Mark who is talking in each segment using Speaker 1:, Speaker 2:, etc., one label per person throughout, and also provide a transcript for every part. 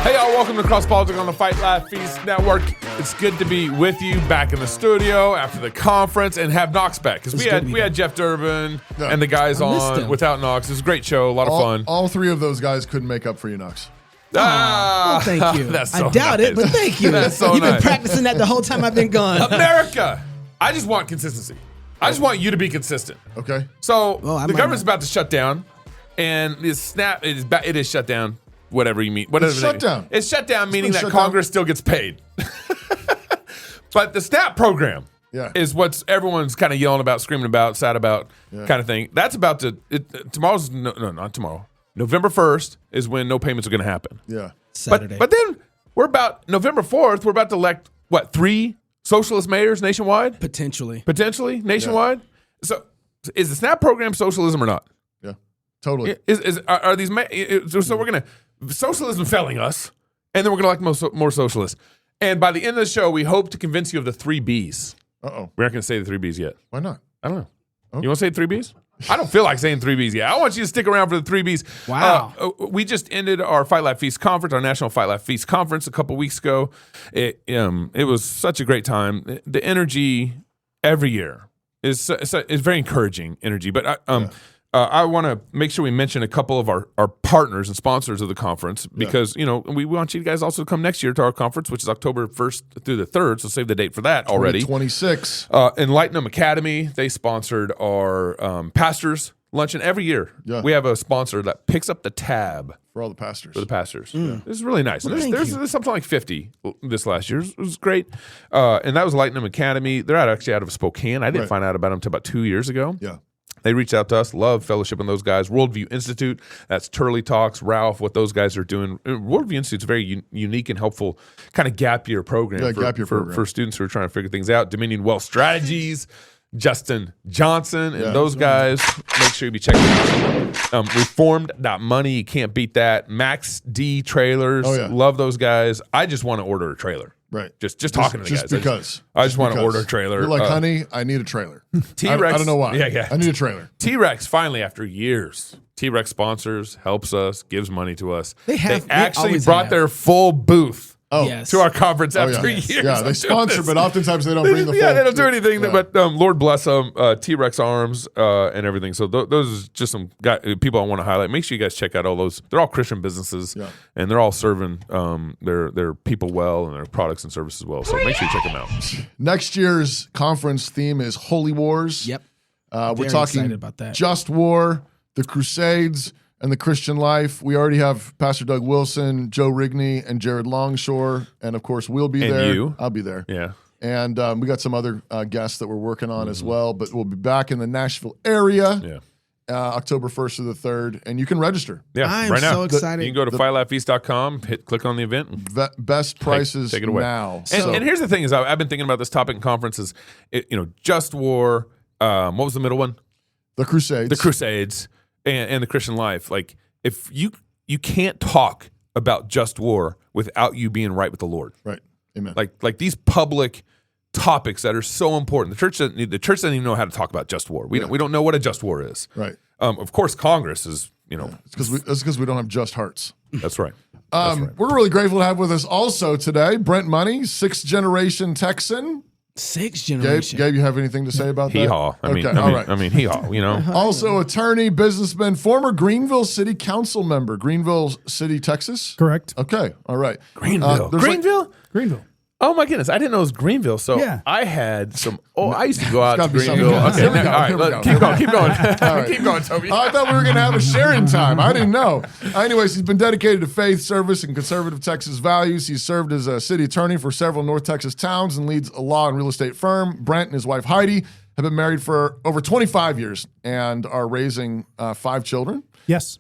Speaker 1: Hey y'all, welcome to Cross Politics on the Fight Laugh Feast Network. It's good to be with you back in the studio after the conference and have Knox back because we had Jeff Durbin and the guys on without Knox. It was a great show, a lot of fun.
Speaker 2: All three of those guys couldn't make up for you, Knox.
Speaker 3: Well, thank you.
Speaker 1: That's so
Speaker 3: I doubt it, but thank you.
Speaker 1: That's so
Speaker 3: You've been
Speaker 1: nice.
Speaker 3: practicing that the whole time I've been gone.
Speaker 1: America, I just want consistency. I just want you to be consistent.
Speaker 2: Okay.
Speaker 1: So the government's about to shut down, and it is shut down. Whatever you mean. Whatever
Speaker 2: It's shut down.
Speaker 1: It's shut down, meaning that Congress still gets paid. But the SNAP program is what everyone's kind of yelling about, screaming about, sad about, kind of thing. That's about to tomorrow's not tomorrow. November 1st is when no payments are going to happen.
Speaker 2: Yeah.
Speaker 3: Saturday.
Speaker 1: But then we're about November 4th. We're about to elect 3 socialist mayors nationwide.
Speaker 3: Potentially
Speaker 1: nationwide. So is the SNAP program socialism or not?
Speaker 2: Yeah. Totally.
Speaker 1: Are these? So we're gonna socialism failing us, and then we're gonna elect more socialists. And by the end of the show, we hope to convince you of the 3 Bs.
Speaker 2: Uh-oh.
Speaker 1: We're not gonna say the 3 Bs yet.
Speaker 2: Why not?
Speaker 1: I don't know.
Speaker 2: Okay.
Speaker 1: You want to say 3 Bs? I don't feel like saying 3 Bs yet. I want you to stick around for the 3 Bs.
Speaker 3: Wow.
Speaker 1: We just ended our Fight Laugh Feast conference, our National Fight Laugh Feast conference a couple weeks ago. It was such a great time. The energy every year is very encouraging energy. But I want to make sure we mention a couple of our partners and sponsors of the conference because, we want you guys also to come next year to our conference, which is October 1st through the 3rd. So save the date for that already.
Speaker 2: 26.
Speaker 1: Enlighten Academy, they sponsored our pastors luncheon every year. Yeah. We have a sponsor that picks up the tab.
Speaker 2: For all the pastors.
Speaker 1: For the pastors. Yeah. This is really nice.
Speaker 3: Well,
Speaker 1: there's something like 50 this last year. It was great. And that was Enlighten Academy. They're actually out of Spokane. I didn't find out about them until about 2 years ago.
Speaker 2: Yeah.
Speaker 1: They reached out to us, love fellowship on those guys. Worldview Institute, that's Turley Talks, Ralph, what those guys are doing. Worldview Institute's a very unique and helpful kind of gap year program, for students who are trying to figure things out. Dominion Wealth Strategies, Justin Johnson, and those guys. Make sure you be checking out. Reformed.money, you can't beat that. Max D Trailers, love those guys. I just want to order a trailer.
Speaker 2: Right.
Speaker 1: Just talking to the guys.
Speaker 2: Because.
Speaker 1: I just want to order a trailer.
Speaker 2: You're like, honey, I need a trailer.
Speaker 1: T-Rex.
Speaker 2: I don't know why.
Speaker 1: Yeah.
Speaker 2: I need a trailer.
Speaker 1: T-Rex finally, after years, T-Rex sponsors, helps us, gives money to us. They
Speaker 3: always
Speaker 1: brought their full booth to our conference after years.
Speaker 2: Yeah, they sponsor, but oftentimes they don't bring the full.
Speaker 1: Yeah, they don't do anything. But Lord bless them, T-Rex arms and everything. So those are just some people I want to highlight. Make sure you guys check out all those. They're all Christian businesses, and they're all serving their people well and their products and services well. So make sure you check them out.
Speaker 2: Next year's conference theme is Holy Wars.
Speaker 3: Yep.
Speaker 2: We're talking
Speaker 3: about that.
Speaker 2: Just War, the Crusades, and the Christian life. We already have Pastor Doug Wilson, Joe Rigney, and Jared Longshore. And, of course, we'll be there.
Speaker 1: You.
Speaker 2: I'll be there.
Speaker 1: Yeah.
Speaker 2: And we got some other guests that we're working on as well. But we'll be back in the Nashville area October 1st to the 3rd. And you can register.
Speaker 1: Yeah,
Speaker 3: I'm
Speaker 1: right now.
Speaker 3: so excited.
Speaker 1: You can go to fightlaughfeast.com, click on the event.
Speaker 2: Best prices
Speaker 1: take it away.
Speaker 2: now.
Speaker 1: And here's the thing is I've been thinking about this topic in conferences. Just War. What was the middle one?
Speaker 2: The Crusades.
Speaker 1: The Crusades. And the Christian life, like if you can't talk about just war without you being right with the Lord,
Speaker 2: right? Amen.
Speaker 1: Like these public topics that are so important. The church doesn't even know how to talk about just war. We don't know what a just war is.
Speaker 2: Right.
Speaker 1: Of course, Congress is
Speaker 2: it's because we don't have just hearts.
Speaker 1: That's right.
Speaker 2: We're really grateful to have with us also today Brent Money, 6th generation Texan.
Speaker 3: 6th generation.
Speaker 2: Gabe, you have anything to say about that?
Speaker 1: Hee-haw.
Speaker 2: All right.
Speaker 1: I mean, hee-haw,
Speaker 2: Also attorney, businessman, former Greenville City Council member, Greenville City, Texas?
Speaker 4: Correct.
Speaker 2: Okay, all right.
Speaker 1: Greenville.
Speaker 4: Greenville.
Speaker 1: Oh my goodness, I didn't know it was Greenville. So I had some. I used to go out to Greenville. Okay, all right, keep going. Keep going, Toby.
Speaker 2: I thought we were going to have a sharing time. I didn't know. Anyways, he's been dedicated to faith, service, and conservative Texas values. He's served as a city attorney for several North Texas towns and leads a law and real estate firm. Brent and his wife Heidi have been married for over 25 years and are raising 5 children.
Speaker 4: Yes.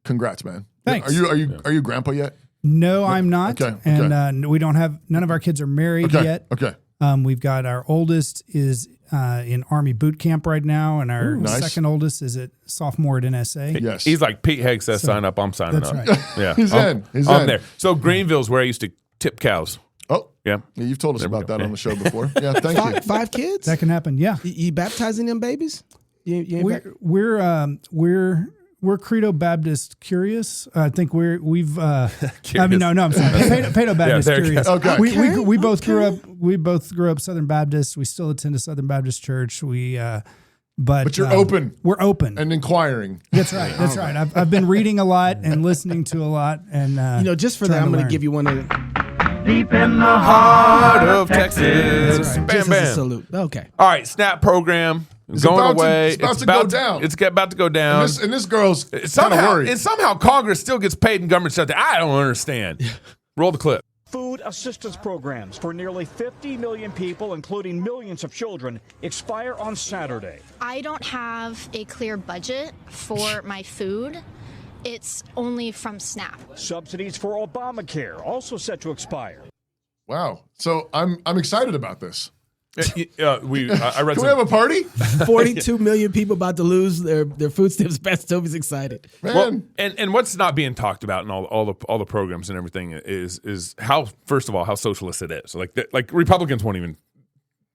Speaker 2: Congrats, man.
Speaker 4: Thanks.
Speaker 2: Are you grandpa yet?
Speaker 4: No, I'm not.
Speaker 2: Okay.
Speaker 4: And we don't have, none of our kids are married yet.
Speaker 2: Okay.
Speaker 4: We've got our oldest is in Army boot camp right now, and our second oldest is at sophomore at NSA.
Speaker 2: Yes.
Speaker 1: He's like Pete Hegg says, sign up, I'm signing up.
Speaker 4: That's right.
Speaker 1: Yeah.
Speaker 2: He's in.
Speaker 1: I'm there. So Greenville's where I used to tip cows.
Speaker 2: Oh.
Speaker 1: Yeah.
Speaker 2: You've told us about that on the show before. Yeah, thank you.
Speaker 3: 5 kids?
Speaker 4: That can happen, yeah.
Speaker 3: You baptizing them babies?
Speaker 4: We We're Credo Baptist Curious. I think we've. I mean, no, I'm sorry. Pedo Baptist Curious.
Speaker 2: Okay.
Speaker 4: We both grew up. We both grew up Southern Baptist. We still attend a Southern Baptist church. But
Speaker 2: you're open.
Speaker 4: We're open
Speaker 2: and inquiring.
Speaker 4: That's right. That's right. I've been reading a lot and listening to a lot, and
Speaker 3: just for that, I'm going to give you one of
Speaker 1: deep in the heart of Texas.
Speaker 3: Right.
Speaker 1: Bam,
Speaker 3: just
Speaker 1: bam.
Speaker 3: as a salute. Okay.
Speaker 1: All right, SNAP program.
Speaker 2: It's
Speaker 1: going
Speaker 2: about
Speaker 1: away.
Speaker 2: It's about to go down.
Speaker 1: It's about to go down.
Speaker 2: And this girl's kind of worried.
Speaker 1: And somehow Congress still gets paid in government shutdown. I don't understand. Roll the clip.
Speaker 5: Food assistance programs for nearly 50 million people, including millions of children, expire on Saturday.
Speaker 6: I don't have a clear budget for my food. It's only from SNAP.
Speaker 5: Subsidies for Obamacare also set to expire.
Speaker 2: Wow. So I'm excited about this.
Speaker 1: I read.
Speaker 2: Can we have a party?
Speaker 3: 42 million people about to lose their food stamps. Pastor Toby's excited.
Speaker 2: Man.
Speaker 1: Well, and what's not being talked about in all the programs and everything is how, first of all, how socialist it is. Like Republicans won't even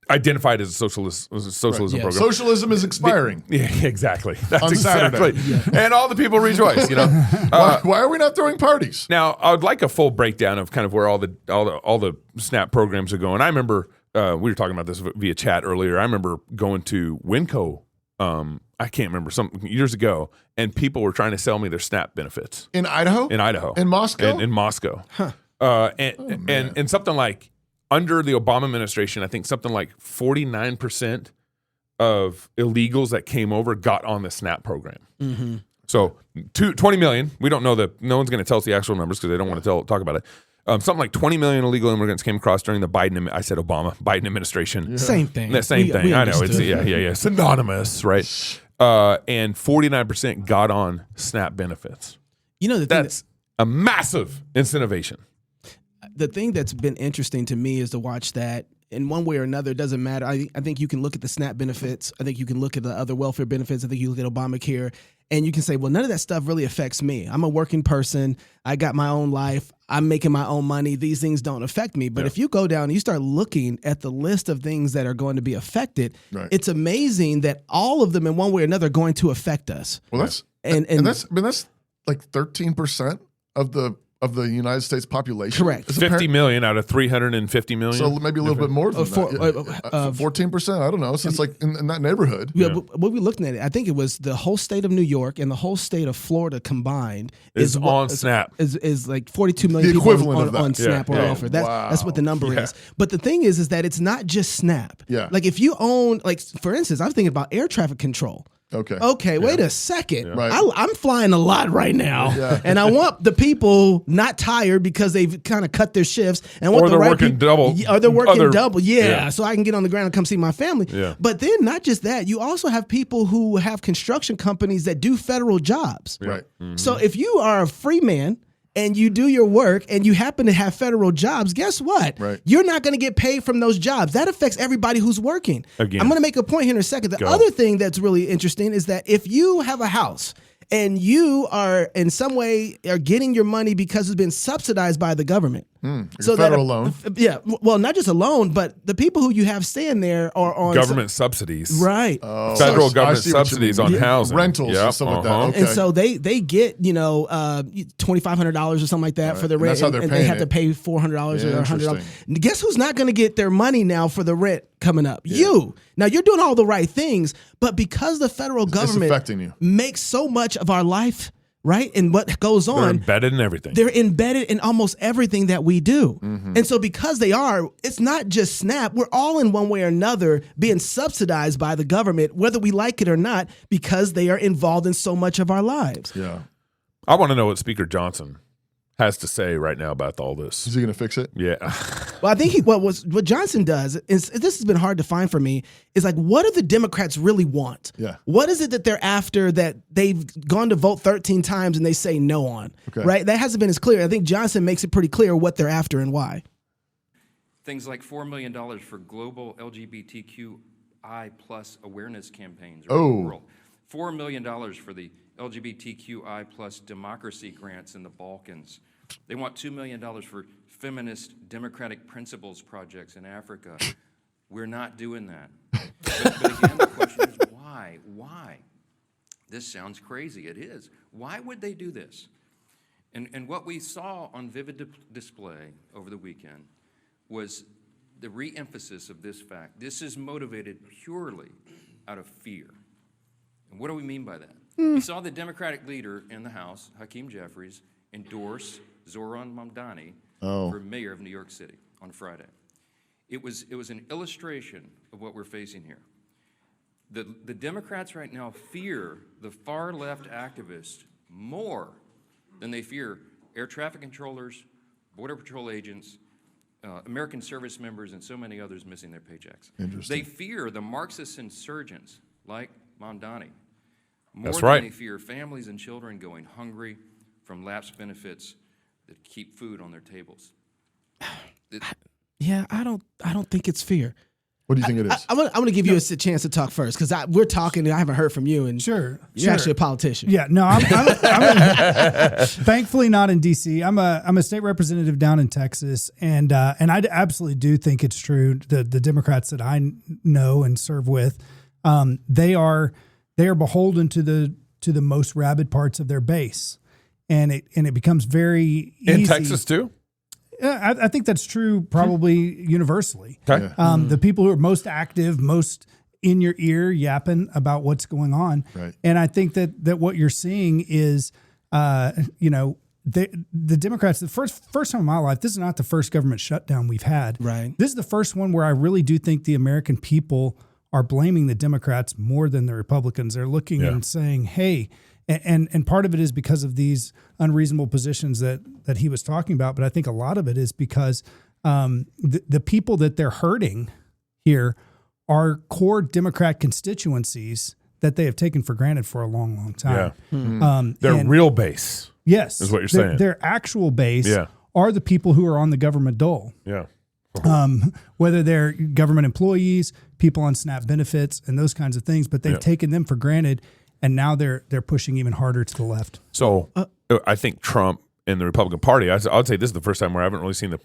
Speaker 1: identify it as a socialism program.
Speaker 2: Socialism is expiring.
Speaker 1: Yeah, exactly. That's
Speaker 2: On
Speaker 1: exactly.
Speaker 2: Saturday.
Speaker 1: And all the people rejoice.
Speaker 2: Why are we not throwing parties?
Speaker 1: Now, I would like a full breakdown of kind of where all the SNAP programs are going. I remember. We were talking about this via chat earlier. I remember going to Winco, I can't remember, some years ago, and people were trying to sell me their SNAP benefits.
Speaker 2: In Idaho?
Speaker 1: In
Speaker 2: Moscow?
Speaker 1: In Moscow.
Speaker 3: Huh.
Speaker 1: And something like, under the Obama administration, I think something like 49% of illegals that came over got on the SNAP program.
Speaker 3: Mm-hmm.
Speaker 1: So 20 million. We don't know no one's going to tell us the actual numbers because they don't want to talk about it. Something like 20 million illegal immigrants came across during the Biden administration.
Speaker 3: Yeah. Same thing.
Speaker 1: The same thing. I know. It's synonymous, right? And 49% got on SNAP benefits. That's a massive incentivization.
Speaker 3: The thing that's been interesting to me is to watch that in one way or another. It doesn't matter. I think you can look at the SNAP benefits. I think you can look at the other welfare benefits. I think you look at Obamacare, and you can say, well, none of that stuff really affects me. I'm a working person. I got my own life. I'm making my own money. These things don't affect me. But if you go down and you start looking at the list of things that are going to be affected, it's amazing that all of them in one way or another are going to affect us.
Speaker 2: Well, that's like 13% of the United States population.
Speaker 3: Correct.
Speaker 1: 50 million out of 350 million.
Speaker 2: So maybe a little bit more than that. 14%. I don't know. So it's like in that neighborhood.
Speaker 3: Yeah. What we looking at it, I think it was the whole state of New York and the whole state of Florida combined
Speaker 1: is on SNAP.
Speaker 3: Is like 42 million
Speaker 2: the
Speaker 3: people
Speaker 2: on
Speaker 3: SNAP or welfare. That's what the number is. But the thing is that it's not just SNAP.
Speaker 2: Yeah.
Speaker 3: Like if you own, like for instance, I'm thinking about air traffic control. Okay, wait a second.
Speaker 2: Yeah. Right.
Speaker 3: I'm flying a lot right now, and I want the people not tired because they've kind of cut their shifts, and want
Speaker 1: they're working double.
Speaker 3: Or they're working double. Yeah, so I can get on the ground and come see my family.
Speaker 1: Yeah.
Speaker 3: But then not just that, you also have people who have construction companies that do federal jobs.
Speaker 2: Right.
Speaker 1: Mm-hmm.
Speaker 3: So if you are a free man and you do your work and you happen to have federal jobs, guess what?
Speaker 2: Right.
Speaker 3: You're not going to get paid from those jobs. That affects everybody who's working.
Speaker 1: Again.
Speaker 3: I'm going to make a point here in a second. The other thing that's really interesting is that if you have a house and you are in some way are getting your money because it's been subsidized by the government.
Speaker 2: So federal loan.
Speaker 3: Yeah. Well, not just a loan, but the people who you have staying there are on
Speaker 1: government subsidies.
Speaker 3: Right.
Speaker 1: Federal government subsidies on housing.
Speaker 2: Rentals and stuff like that. Okay.
Speaker 3: And so they get, $2,500 or something like that for the rent.
Speaker 2: That's how they're
Speaker 3: and
Speaker 2: paying
Speaker 3: they have
Speaker 2: it.
Speaker 3: to pay $400 or $100.
Speaker 2: Interesting.
Speaker 3: Guess who's not going to get their money now for the rent coming up? You. Now you're doing all the right things, but because the federal government
Speaker 2: affecting you.
Speaker 3: makes so much of our life, right? And what goes on.
Speaker 1: They're embedded in everything.
Speaker 3: They're embedded in almost everything that we do. And so because they are, it's not just SNAP. We're all in one way or another being subsidized by the government, whether we like it or not, because they are involved in so much of our lives.
Speaker 2: Yeah.
Speaker 1: I want to know what Speaker Johnson has to say right now about all this.
Speaker 2: Is he going to fix it?
Speaker 1: Yeah.
Speaker 3: Well, I think what Johnson does is, this has been hard to find for me, is like, what do the Democrats really want?
Speaker 2: Yeah.
Speaker 3: What is it that they're after that they've gone to vote 13 times and they say no on?
Speaker 2: Okay.
Speaker 3: Right? That hasn't been as clear. I think Johnson makes it pretty clear what they're after and why.
Speaker 7: Things like $4 million for global LGBTQI plus awareness campaigns around the world. $4 million for the LGBTQI plus democracy grants in the Balkans. They want $2 million for feminist democratic principles projects in Africa. We're not doing that. But again, the question is why? Why? This sounds crazy. It is. Why would they do this? And what we saw on vivid display over the weekend was the re-emphasis of this fact. This is motivated purely out of fear. And what do we mean by that? We saw the Democratic leader in the House, Hakeem Jeffries, endorse Zohran Mamdani for mayor of New York City on Friday. It was an illustration of what we're facing here. The Democrats right now fear the far left activists more than they fear air traffic controllers, border patrol agents, American service members, and so many others missing their paychecks. They fear the Marxist insurgents like Mamdani more than they fear families and children going hungry from lapsed benefits that keep food on their tables.
Speaker 3: Yeah, I don't think it's fear.
Speaker 2: What do you think it is?
Speaker 3: I'm gonna give you a chance to talk first because we're talking and I haven't heard from you. And you're actually a politician.
Speaker 4: Yeah, no, I'm thankfully not in D.C. I'm a state representative down in Texas, and I absolutely do think it's true. The Democrats that I know and serve with, they are beholden to the most rabid parts of their base, and it becomes very easy.
Speaker 1: In Texas too.
Speaker 4: I think that's true probably universally.
Speaker 1: Okay.
Speaker 4: The people who are most active, most in your ear yapping about what's going on.
Speaker 2: Right.
Speaker 4: And I think that what you're seeing is, the Democrats, the first time in my life, this is not the first government shutdown we've had.
Speaker 3: Right.
Speaker 4: This is the first one where I really do think the American people are blaming the Democrats more than the Republicans. They're looking and saying, hey, and part of it is because of these unreasonable positions that he was talking about. But I think a lot of it is because the people that they're hurting here are core Democrat constituencies that they have taken for granted for a long, long time.
Speaker 1: Yeah. Their real base.
Speaker 4: Yes.
Speaker 1: Is what you're saying.
Speaker 4: Their actual base are the people who are on the government dole.
Speaker 1: Yeah.
Speaker 4: Whether they're government employees, people on SNAP benefits, and those kinds of things. But they've taken them for granted. And now they're pushing even harder to the left.
Speaker 1: So I think Trump and the Republican Party, I would say this is the first time where I haven't really seen the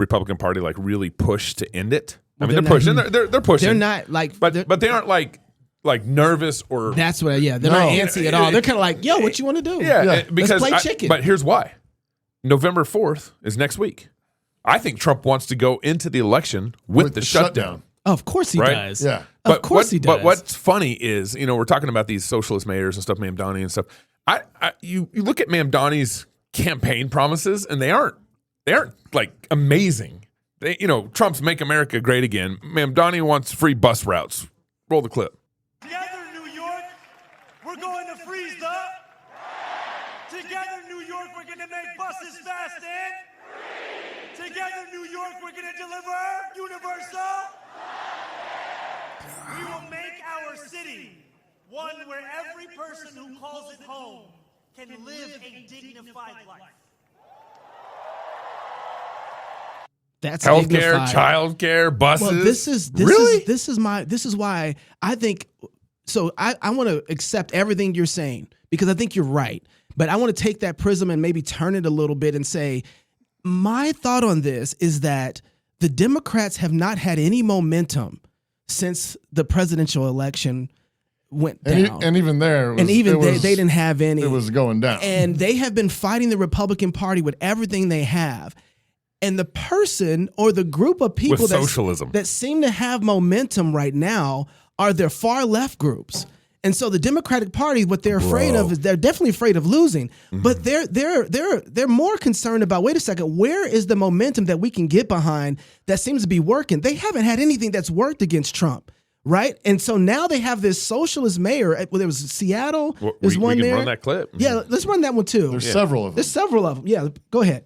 Speaker 1: Republican Party like really push to end it. I mean, they're pushing. They're pushing.
Speaker 3: They're not like,
Speaker 1: but they aren't like nervous or.
Speaker 3: That's what. Yeah, they're not antsy at all. They're kind of like, yo, what you want to do?
Speaker 1: Yeah, because
Speaker 3: let's play chicken.
Speaker 1: But here's why: November 4th is next week. I think Trump wants to go into the election with the shutdown.
Speaker 3: Of course he does.
Speaker 2: Yeah.
Speaker 3: Of course he does.
Speaker 1: But what's funny is, we're talking about these socialist mayors and stuff, Mamdani and stuff. You look at Mamdani's campaign promises, and they aren't like amazing. Trump's "Make America Great Again." Mamdani wants free bus routes. Roll the clip.
Speaker 8: Together, New York, we're going to freeze Together, New York, we're going to make buses fast and together, New York, we're going to deliver universal. We will make our city one where every person who calls it home can live a dignified life.
Speaker 3: That's
Speaker 1: healthcare, childcare, buses.
Speaker 3: Well, this is why I think. So I want to accept everything you're saying because I think you're right. But I want to take that prism and maybe turn it a little bit and say, my thought on this is that the Democrats have not had any momentum since the presidential election went down.
Speaker 2: And even there,
Speaker 3: they didn't have any.
Speaker 2: It was going down.
Speaker 3: And they have been fighting the Republican Party with everything they have. And the person or the group of people that seem to have momentum right now are their far left groups. And so the Democratic Party, what they're afraid of is they're definitely afraid of losing. Mm-hmm. But they're more concerned about, wait a second, where is the momentum that we can get behind that seems to be working? They haven't had anything that's worked against Trump, right? And so now they have this socialist mayor. Well, there was Seattle. There's one there.
Speaker 1: Run that clip.
Speaker 3: Yeah, let's run that one too.
Speaker 2: There's several of them.
Speaker 3: There's several of them. Yeah, go ahead.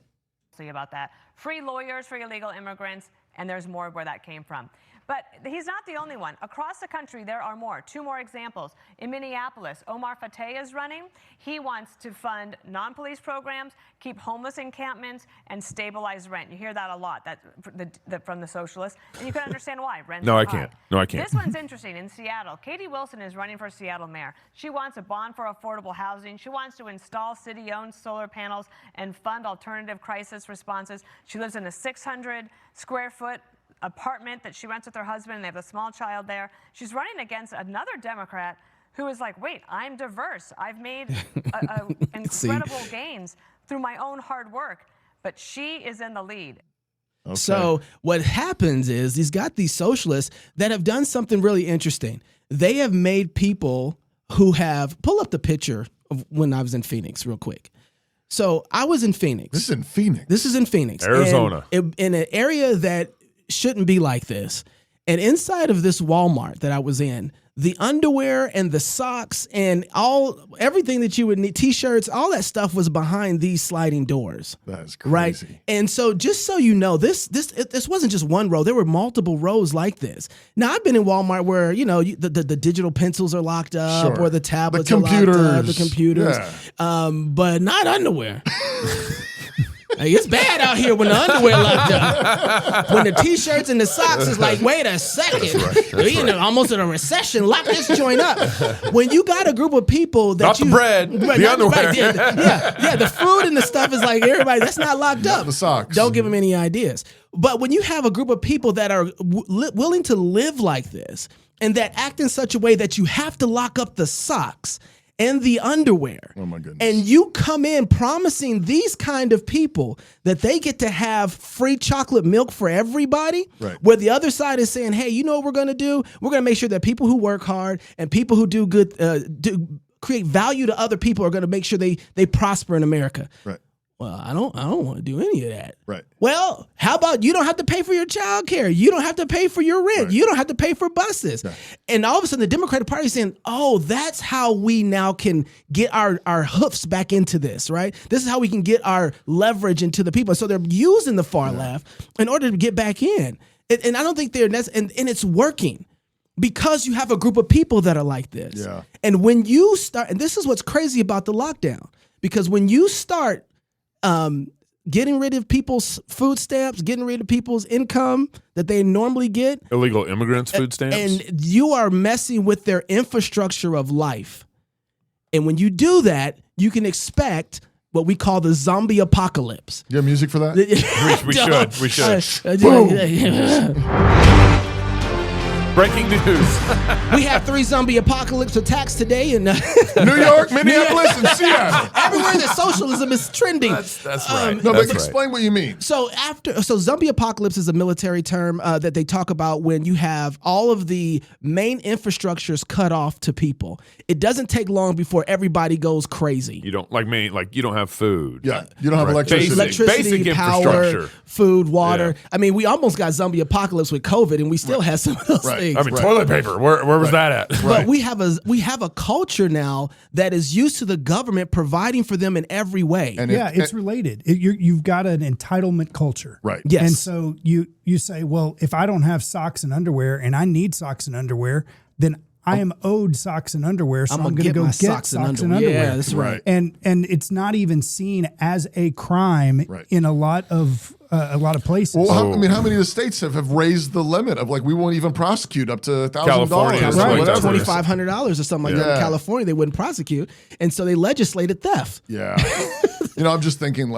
Speaker 9: About that. Free lawyers for illegal immigrants, and there's more where that came from. But he's not the only one. Across the country, there are more. Two more examples. In Minneapolis, Omar Fateh is running. He wants to fund non-police programs, keep homeless encampments, and stabilize rent. You hear that a lot from the socialists, and you can understand why. Rent's
Speaker 1: No, I
Speaker 9: high.
Speaker 1: can't. No, I can't.
Speaker 9: This one's interesting. In Seattle, Katie Wilson is running for Seattle mayor. She wants a bond for affordable housing. She wants to install city-owned solar panels and fund alternative crisis responses. She lives in a 600-square-foot apartment that she rents with her husband, and they have a small child there. She's running against another Democrat who is like, wait, I'm diverse. I've made incredible gains through my own hard work. But she is in the lead.
Speaker 3: Okay. So what happens is he's got these socialists that have done something really interesting. They have made people who have, pull up the picture of when I was in Phoenix real quick. So I was in Phoenix.
Speaker 2: This is in Phoenix.
Speaker 3: This is in Phoenix.
Speaker 1: Arizona.
Speaker 3: In an area that shouldn't be like this. And inside of this Walmart that I was in, the underwear and the socks and everything that you would need, T-shirts, all that stuff was behind these sliding doors.
Speaker 2: That's crazy.
Speaker 3: Right? And so just so you know, this wasn't just one row. There were multiple rows like this. Now, I've been in Walmart where, the digital pencils are locked up or the tablets are locked up, the computers, but not underwear. Like, it's bad out here when the underwear locked up. When the T-shirts and the socks is like, wait a second. Right. Almost in a recession. Lock this joint up. When you got a group of people that
Speaker 1: not the bread, the underwear.
Speaker 3: Right, the food and the stuff is like, everybody, that's not locked up.
Speaker 2: The socks.
Speaker 3: Don't give them any ideas. But when you have a group of people that are willing to live like this and that act in such a way that you have to lock up the socks and the underwear.
Speaker 2: Oh, my goodness.
Speaker 3: And you come in promising these kind of people that they get to have free chocolate milk for everybody, right, where the other side is saying, hey, you know what we're going to do? We're going to make sure that people who work hard and people who do good, create value to other people are going to make sure they prosper in America.
Speaker 2: Right.
Speaker 3: Well, I don't want to do any of that.
Speaker 2: Right.
Speaker 3: Well, how about you don't have to pay for your child care? You don't have to pay for your rent. Right. You don't have to pay for buses. Right. And all of a sudden, the Democratic Party is saying, oh, that's how we now can get our hoofs back into this, right? This is how we can get our leverage into the people. So they're using the far left in order to get back in. And I don't think and it's working. Because you have a group of people that are like this.
Speaker 2: Yeah.
Speaker 3: And when you start, and this is what's crazy about the lockdown, because when you start getting rid of people's food stamps, getting rid of people's income that they normally get.
Speaker 1: Illegal immigrants' food stamps.
Speaker 3: And you are messing with their infrastructure of life. And when you do that, you can expect what we call the zombie apocalypse.
Speaker 2: You have music for that?
Speaker 1: We should. Breaking news.
Speaker 3: We have 3 zombie apocalypse attacks today in
Speaker 2: New York, Minneapolis, and Seattle.
Speaker 3: Everywhere that socialism is trending.
Speaker 1: That's right.
Speaker 2: No, but explain what you mean.
Speaker 3: So zombie apocalypse is a military term that they talk about when you have all of the main infrastructures cut off to people. It doesn't take long before everybody goes crazy.
Speaker 1: You don't you don't have food.
Speaker 2: Yeah, you don't have electricity.
Speaker 1: Basic
Speaker 3: power,
Speaker 1: infrastructure,
Speaker 3: food, water. Yeah. I mean, we almost got zombie apocalypse with COVID, and we still have some of those things.
Speaker 1: I mean, toilet paper. Where was that at?
Speaker 3: But we have a culture now that is used to the government providing for them in every way.
Speaker 4: And it's related. You've got an entitlement culture,
Speaker 2: right?
Speaker 3: Yes.
Speaker 4: And so you say, well, if I don't have socks and underwear, and I need socks and underwear, then I am owed socks and underwear, so I'm going to go get socks and underwear.
Speaker 3: Yeah, that's right.
Speaker 4: And it's not even seen as a crime in a lot of places.
Speaker 2: Well, how many of the states have raised the limit of we won't even prosecute up to $1,000?
Speaker 1: California,
Speaker 3: right? $2,500 or something like that. In California, they wouldn't prosecute, and so they legislated theft.
Speaker 2: Yeah, I'm just thinking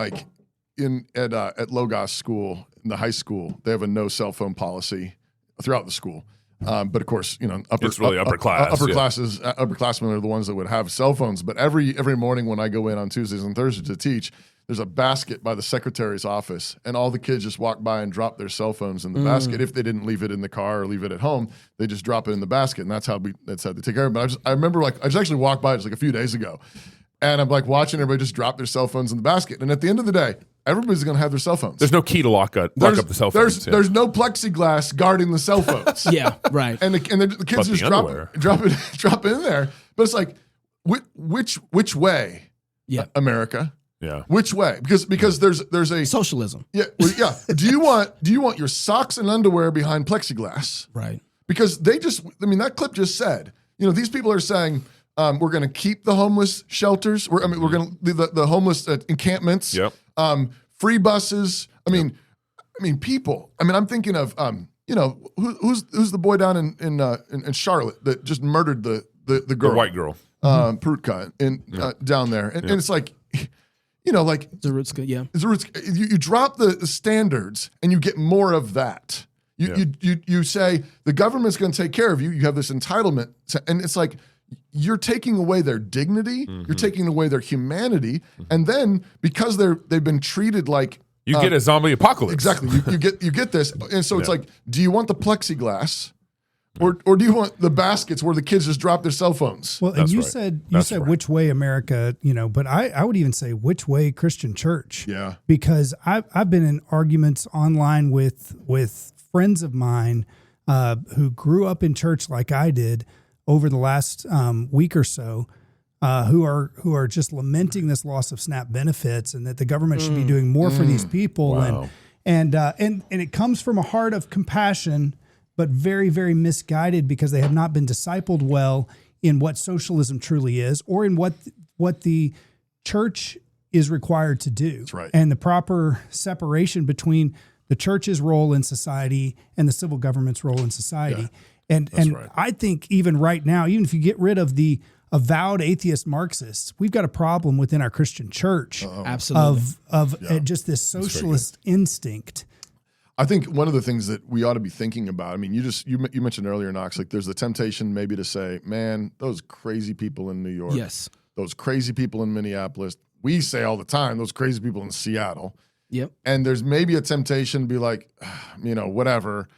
Speaker 2: at Logos School in the high school, they have a no cell phone policy throughout the school. But of course,
Speaker 1: it's really upper class.
Speaker 2: Upperclassmen are the ones that would have cell phones. But every morning when I go in on Tuesdays and Thursdays to teach, there's a basket by the secretary's office, and all the kids just walk by and drop their cell phones in the basket. If they didn't leave it in the car or leave it at home, they just drop it in the basket, and that's how they take care of it. But I remember I just actually walked by just a few days ago, and I'm watching everybody just drop their cell phones in the basket. And at the end of the day, everybody's going to have their cell phones.
Speaker 1: There's no key to lock up the cell phones.
Speaker 2: There's no plexiglass guarding the cell phones.
Speaker 3: Yeah, right.
Speaker 2: And the kids just drop it in there. But it's which way?
Speaker 3: Yeah,
Speaker 2: America.
Speaker 1: Yeah.
Speaker 2: Which way? Because there's a
Speaker 3: socialism.
Speaker 2: Yeah. Well, yeah. Do you want your socks and underwear behind plexiglass?
Speaker 3: Right.
Speaker 2: Because that clip just said, these people are saying, we're going to keep the homeless shelters. We're going to the homeless encampments.
Speaker 1: Yep.
Speaker 2: Free buses. I mean, people. I'm thinking of who's the boy down in Charlotte that just murdered the girl,
Speaker 1: the white girl,
Speaker 2: Perutka, down there, and it's
Speaker 3: Zarutska, yeah.
Speaker 2: You drop the standards and you get more of that. You say the government's going to take care of you. You have this entitlement, and it's you're taking away their dignity, you're taking away their humanity, and then because they've been treated like
Speaker 1: you get a zombie apocalypse.
Speaker 2: Exactly. You get this, and so it's like, do you want the plexiglass, or do you want the baskets where the kids just drop their cell phones?
Speaker 4: Well, and you said which way America, but I would even say which way Christian church.
Speaker 2: Yeah.
Speaker 4: Because I've been in arguments online with friends of mine who grew up in church like I did over the last week or so. Who are just lamenting this loss of SNAP benefits and that the government should be doing more for these people.
Speaker 1: Wow.
Speaker 4: And it comes from a heart of compassion, but very, very misguided because they have not been discipled well in what socialism truly is or in what the church is required to do.
Speaker 2: That's right.
Speaker 4: And the proper separation between the church's role in society and the civil government's role in society.
Speaker 2: Yeah.
Speaker 4: And I think even right now, even if you get rid of the avowed atheist Marxists, we've got a problem within our Christian church.
Speaker 3: Absolutely.
Speaker 4: Of just this socialist instinct.
Speaker 2: I think one of the things that we ought to be thinking about, I mean, you mentioned earlier, Knox, like there's the temptation maybe to say, man, those crazy people in New York,
Speaker 3: Yes.
Speaker 2: those crazy people in Minneapolis, we say all the time, those crazy people in Seattle.
Speaker 3: Yep.
Speaker 2: And there's maybe a temptation to be like, whatever,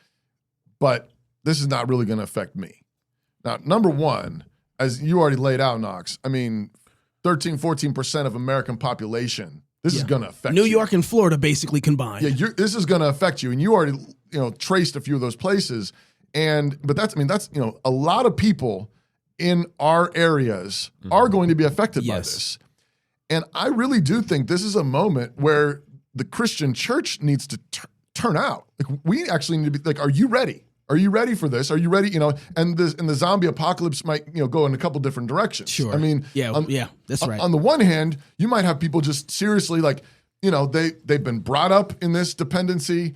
Speaker 2: but this is not really going to affect me. Now, number one, as you already laid out, Knox, I mean, 13-14% of American population, this is going to affect
Speaker 3: New York and Florida basically combined.
Speaker 2: Yeah, this is going to affect you, and you already traced a few of those places, but that's a lot of people in our areas are going to be affected by this, and I really do think this is a moment where the Christian church needs to turn out. Like we actually need to be like, are you ready? Are you ready for this? Are you ready? And the zombie apocalypse might go in a couple different directions.
Speaker 3: Sure.
Speaker 2: I mean,
Speaker 3: that's right.
Speaker 2: On the one hand, you might have people just seriously like, they've been brought up in this dependency,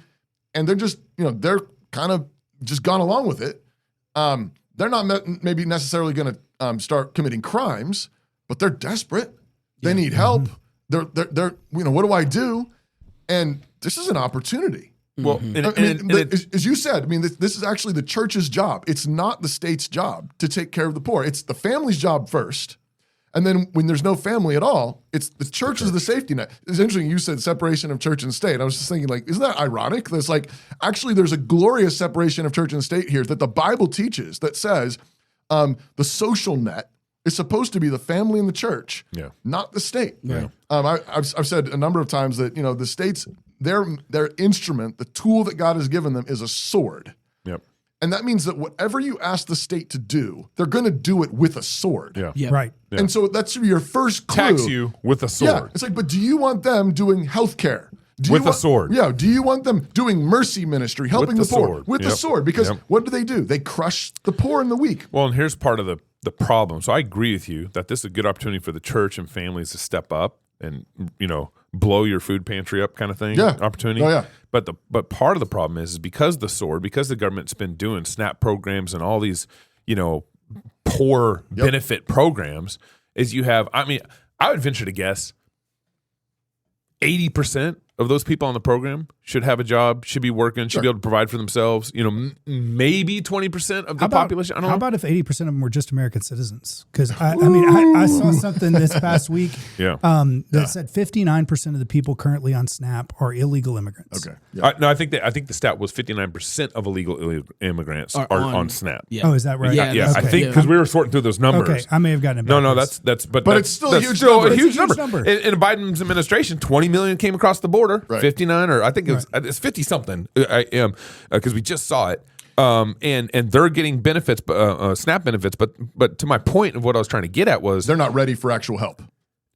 Speaker 2: and they're just they're kind of just gone along with it. They're not maybe necessarily going to start committing crimes, but they're desperate. They need help. They're what do I do? And this is an opportunity.
Speaker 1: Well,
Speaker 2: as you said, I mean, this is actually the church's job. It's not the state's job to take care of the poor. It's the family's job first. And then when there's no family at all, it's the church is the safety net. It's interesting you said separation of church and state. I was just thinking, like, isn't that ironic? There's actually there's a glorious separation of church and state here that the Bible teaches that says the social net is supposed to be the family and the church, not the state.
Speaker 3: Yeah.
Speaker 2: I've said a number of times that, the state's their instrument, the tool that God has given them is a sword.
Speaker 1: Yep.
Speaker 2: And that means that whatever you ask the state to do, they're going to do it with a sword.
Speaker 1: Yeah.
Speaker 3: Yeah.
Speaker 4: Right.
Speaker 1: Yeah.
Speaker 2: And so that's your first clue.
Speaker 1: Tax you with a sword.
Speaker 2: Yeah. It's like, but do you want them doing healthcare?
Speaker 1: With a sword.
Speaker 2: Yeah. Do you want them doing mercy ministry, helping the poor?
Speaker 1: sword.
Speaker 2: With the sword. Because what do? They crush the poor and the weak.
Speaker 1: Well, and here's part of the problem. So I agree with you that this is a good opportunity for the church and families to step up and, blow your food pantry up kind of thing.
Speaker 2: Yeah.
Speaker 1: Opportunity.
Speaker 2: Oh, yeah.
Speaker 1: But part of the problem is because the government's been doing SNAP programs and all these, poor benefit programs, is you have, I would venture to guess 80% of those people on the program should have a job, should be working, should be able to provide for themselves. Maybe 20% of the population. I don't know.
Speaker 4: How about if 80% of them were just American citizens? Because I saw something this past week that said 59% of the people currently on SNAP are illegal immigrants.
Speaker 2: Okay. Yeah.
Speaker 1: I think the stat was 59% of illegal immigrants are on SNAP.
Speaker 3: Yeah.
Speaker 4: Oh, is that right?
Speaker 1: Yeah.
Speaker 4: Okay.
Speaker 1: I think because we were sorting through those numbers.
Speaker 4: Okay, I may have gotten it
Speaker 1: No,
Speaker 4: backwards.
Speaker 1: but
Speaker 2: it's still a huge
Speaker 1: still
Speaker 2: number.
Speaker 1: a huge
Speaker 4: It's a huge number.
Speaker 1: In Biden's administration, 20 million came across the border.
Speaker 2: Right.
Speaker 1: 59, or I think it's 50 something. I am because we just saw it. And they're getting benefits, SNAP benefits. But to my point of what I was trying to get at was
Speaker 2: They're not ready for actual help.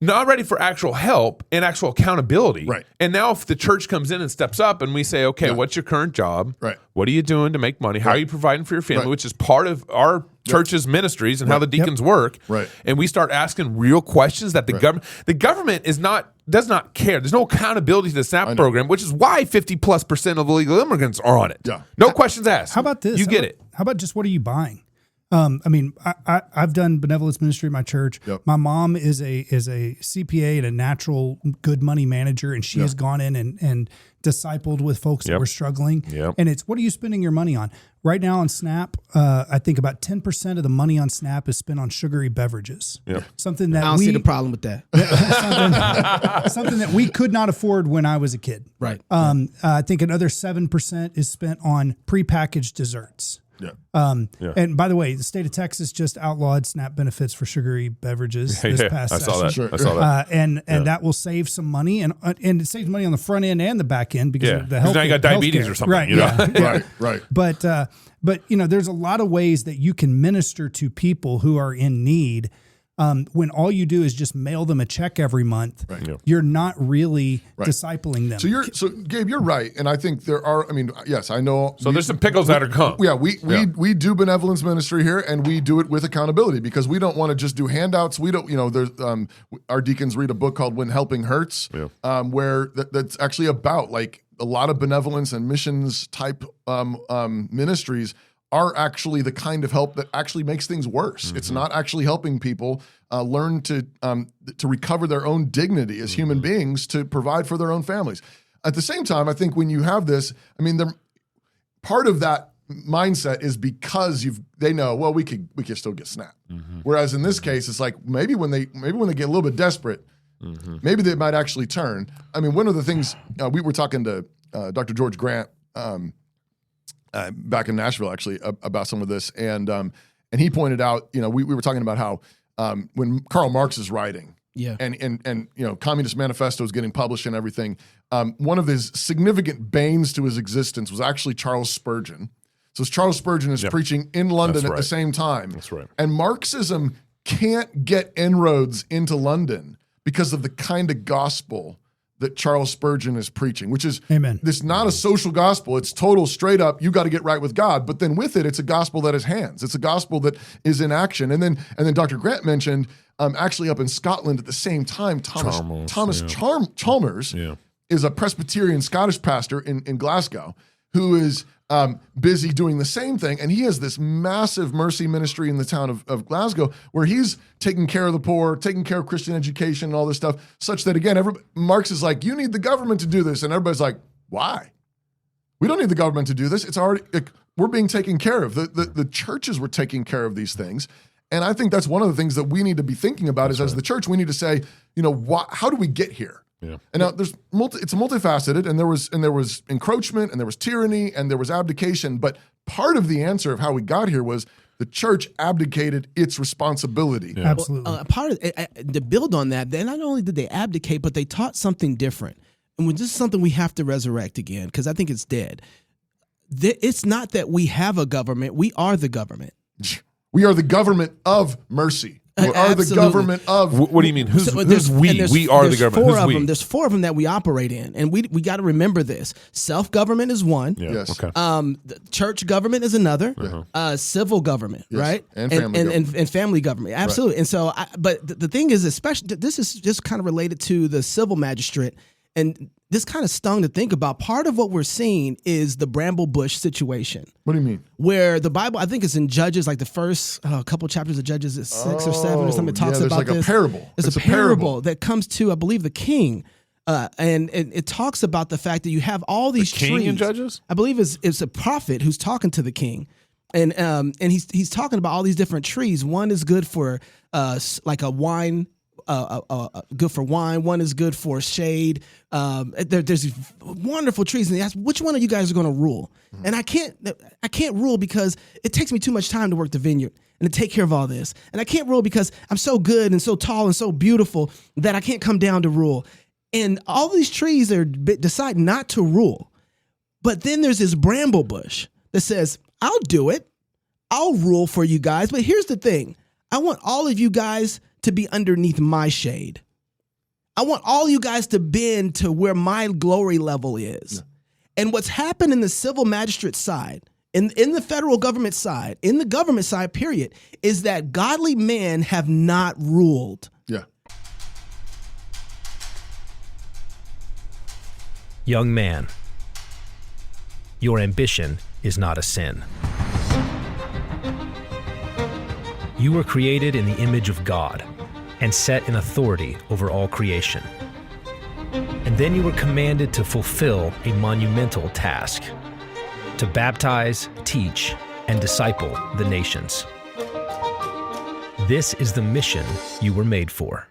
Speaker 1: Not ready for actual help and actual accountability.
Speaker 2: Right.
Speaker 1: And now if the church comes in and steps up and we say, okay, what's your current job?
Speaker 2: Right.
Speaker 1: What are you doing to make money? How are you providing for your family?
Speaker 2: Right.
Speaker 1: Which is part of our church's ministries and how the deacons work.
Speaker 2: Right.
Speaker 1: And we start asking real questions that the government does not care. There's no accountability to the SNAP program, which is why 50+% of illegal immigrants are on it.
Speaker 2: Yeah.
Speaker 1: No questions asked.
Speaker 4: How about this?
Speaker 1: You get it.
Speaker 4: How about just what are you buying? I mean, I've done benevolence ministry at my church.
Speaker 2: Yep.
Speaker 4: My mom is a CPA and a natural good money manager, and she has gone in and discipled with folks that were struggling.
Speaker 1: Yep.
Speaker 4: And it's, what are you spending your money on? Right now on Snap, I think about 10% of the money on Snap is spent on sugary beverages.
Speaker 1: Yep.
Speaker 4: Something that
Speaker 3: I don't see the problem with that.
Speaker 4: something that we could not afford when I was a kid.
Speaker 3: Right.
Speaker 4: I think another 7% is spent on prepackaged desserts.
Speaker 2: Yeah.
Speaker 4: And by the way, the state of Texas just outlawed SNAP benefits for sugary beverages this past session.
Speaker 1: Saw that.
Speaker 2: Sure.
Speaker 1: I saw that.
Speaker 4: And that will save some money, and it saves money on the front end and the back end because of the health.
Speaker 1: Now you got diabetes or something,
Speaker 4: right?
Speaker 1: You know?
Speaker 2: Right.
Speaker 4: But you know, there's a lot of ways that you can minister to people who are in need. When all you do is just mail them a check every month, you're not really discipling them.
Speaker 2: So Gabe, you're right, and I think there are. I mean, yes, I know.
Speaker 1: So there's some pickles that are come.
Speaker 2: Yeah, we do benevolence ministry here, and we do it with accountability because we don't want to just do handouts. We don't, there's our deacons read a book called When Helping Hurts, where that's actually about like a lot of benevolence and missions type ministries are actually the kind of help that actually makes things worse. Mm-hmm. It's not actually helping people learn to recover their own dignity as human beings to provide for their own families. At the same time, I think when you have this, I mean, part of that mindset is because they know, well, we could still get SNAP. Mm-hmm. Whereas in this case, it's like maybe when they get a little bit desperate, maybe they might actually turn. I mean, one of the things we were talking to Dr. George Grant back in Nashville, actually, about some of this, and he pointed out, we were talking about how when Karl Marx is writing, and Communist Manifesto is getting published and everything, one of his significant banes to his existence was actually Charles Spurgeon. So Charles Spurgeon is preaching in London at the same time. That's right. And Marxism can't get inroads into London because of the kind of gospel that Charles Spurgeon is preaching, which is this not a social gospel. It's total straight up, you got to get right with God. But then with it, it's a gospel that has hands. It's a gospel that is in action. And then Dr. Grant mentioned actually up in Scotland at the same time, Thomas Chalmers is a Presbyterian Scottish pastor in Glasgow who is busy doing the same thing. And he has this massive mercy ministry in the town of Glasgow where he's taking care of the poor, taking care of Christian education and all this stuff, such that, again, Marx is like, you need the government to do this. And everybody's like, why? We don't need the government to do this. It's already, we're being taken care of. The churches were taking care of these things. And I think that's one of the things that we need to be thinking about as the church, we need to say, how do we get here? Yeah. And now it's multifaceted, and there was encroachment, and there was tyranny, and there was abdication. But part of the answer of how we got here was the church abdicated its responsibility.
Speaker 4: Yeah. Absolutely.
Speaker 3: Part of to build on that, then not only did they abdicate, but they taught something different. And this is something we have to resurrect again, because I think it's dead. It's not that we have a government; we are the government.
Speaker 2: We are the government of mercy. We are the government of.
Speaker 1: What do you mean? Who's we? We are the government.
Speaker 3: Who's we? There's four of them that we operate in, and we got to remember this. Self-government is one.
Speaker 2: Yeah. Yes.
Speaker 1: Okay.
Speaker 3: The church government is another. Civil government, right?
Speaker 2: And family government.
Speaker 3: And family government, absolutely. Right. And so, but the thing is, especially this is just kind of related to the civil magistrate, and this kind of stung to think about. Part of what we're seeing is the Bramble Bush situation.
Speaker 2: What do you mean?
Speaker 3: Where the Bible, I think it's in Judges, like the first couple chapters of Judges, it's 6 or 7 or something. It talks about
Speaker 2: like
Speaker 3: this.
Speaker 2: A parable.
Speaker 3: It's a parable that comes to, I believe, the king. And it talks about the fact that you have all these trees.
Speaker 1: King in Judges?
Speaker 3: I believe it's a prophet who's talking to the king. And he's talking about all these different trees. One is good for like a wine, good for wine. One is good for shade. There's these wonderful trees, and they ask, which one of you guys are going to rule? Mm-hmm. And I can't rule because it takes me too much time to work the vineyard and to take care of all this. And I can't rule because I'm so good and so tall and so beautiful that I can't come down to rule. And all these trees decide not to rule. But then there's this bramble bush that says, I'll do it. I'll rule for you guys. But here's the thing. I want all of you guys to be underneath my shade. I want all you guys to bend to where my glory level is. Yeah. And what's happened in the civil magistrate side, in the federal government side, in the government side, period, is that godly men have not ruled.
Speaker 2: Yeah.
Speaker 10: Young man, your ambition is not a sin. You were created in the image of God and set in authority over all creation. And then you were commanded to fulfill a monumental task: to baptize, teach, and disciple the nations. This is the mission you were made for.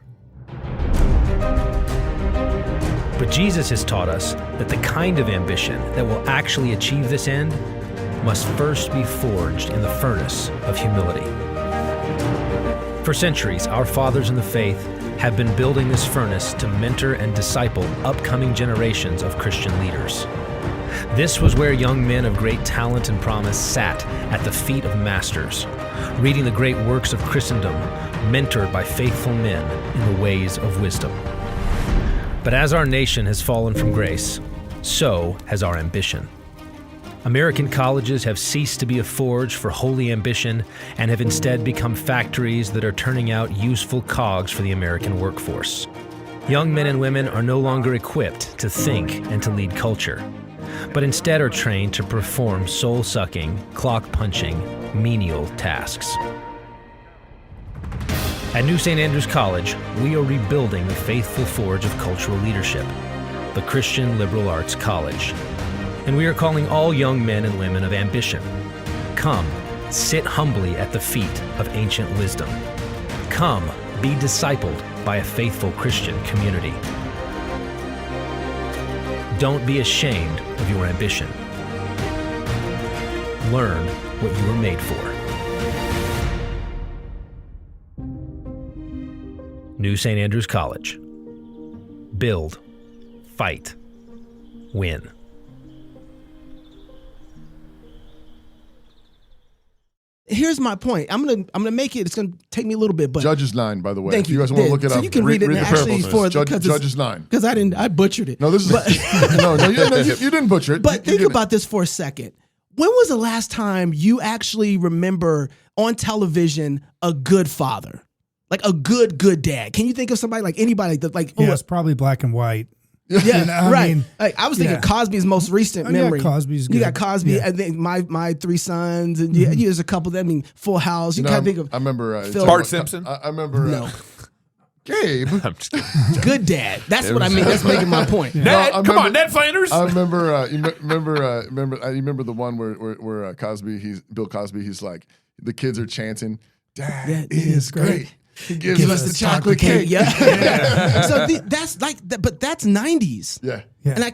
Speaker 10: But Jesus has taught us that the kind of ambition that will actually achieve this end must first be forged in the furnace of humility. For centuries, our fathers in the faith have been building this furnace to mentor and disciple upcoming generations of Christian leaders. This was where young men of great talent and promise sat at the feet of masters, reading the great works of Christendom, mentored by faithful men in the ways of wisdom. But as our nation has fallen from grace, so has our ambition. American colleges have ceased to be a forge for holy ambition and have instead become factories that are turning out useful cogs for the American workforce. Young men and women are no longer equipped to think and to lead culture, but instead are trained to perform soul-sucking, clock-punching, menial tasks. At New St. Andrews College, we are rebuilding the faithful forge of cultural leadership, the Christian Liberal Arts College. And we are calling all young men and women of ambition. Come, sit humbly at the feet of ancient wisdom. Come, be discipled by a faithful Christian community. Don't be ashamed of your ambition. Learn what you were made for. New St. Andrews College. Build, fight, win.
Speaker 3: Here's my point. I'm gonna make it. It's gonna take me a little bit, but
Speaker 2: Judges 9, by the way.
Speaker 3: Thank
Speaker 2: if you guys want to look it
Speaker 3: so
Speaker 2: up,
Speaker 3: you can read it
Speaker 2: the
Speaker 3: actually
Speaker 2: parables.
Speaker 3: for
Speaker 2: Judges 9.
Speaker 3: because I butchered it.
Speaker 2: No, this is you didn't butcher it.
Speaker 3: But think about this for a second. When was the last time you actually remember on television a good father, like a good dad? Can you think of somebody like anybody that like?
Speaker 4: Yeah, it's probably black and white.
Speaker 3: Yeah, right. I was thinking Cosby's most recent memory.
Speaker 4: Yeah, Cosby's good.
Speaker 3: You got Cosby.
Speaker 4: Yeah.
Speaker 3: I think my 3 sons, and there's a couple. I mean, Full House. You kind of think of.
Speaker 2: I remember
Speaker 1: Bart Simpson.
Speaker 2: I remember.
Speaker 3: No.
Speaker 2: Gabe.
Speaker 1: I'm just kidding.
Speaker 3: Good dad. That's what I mean. That's making my point.
Speaker 1: Ned, come on, Ned Flanders.
Speaker 2: I remember. You remember the one where Cosby. Bill Cosby. He's like, the kids are chanting, "Dad is great. He gives us the chocolate cake."
Speaker 3: Yeah. So that's like, but that's 90s.
Speaker 2: Yeah.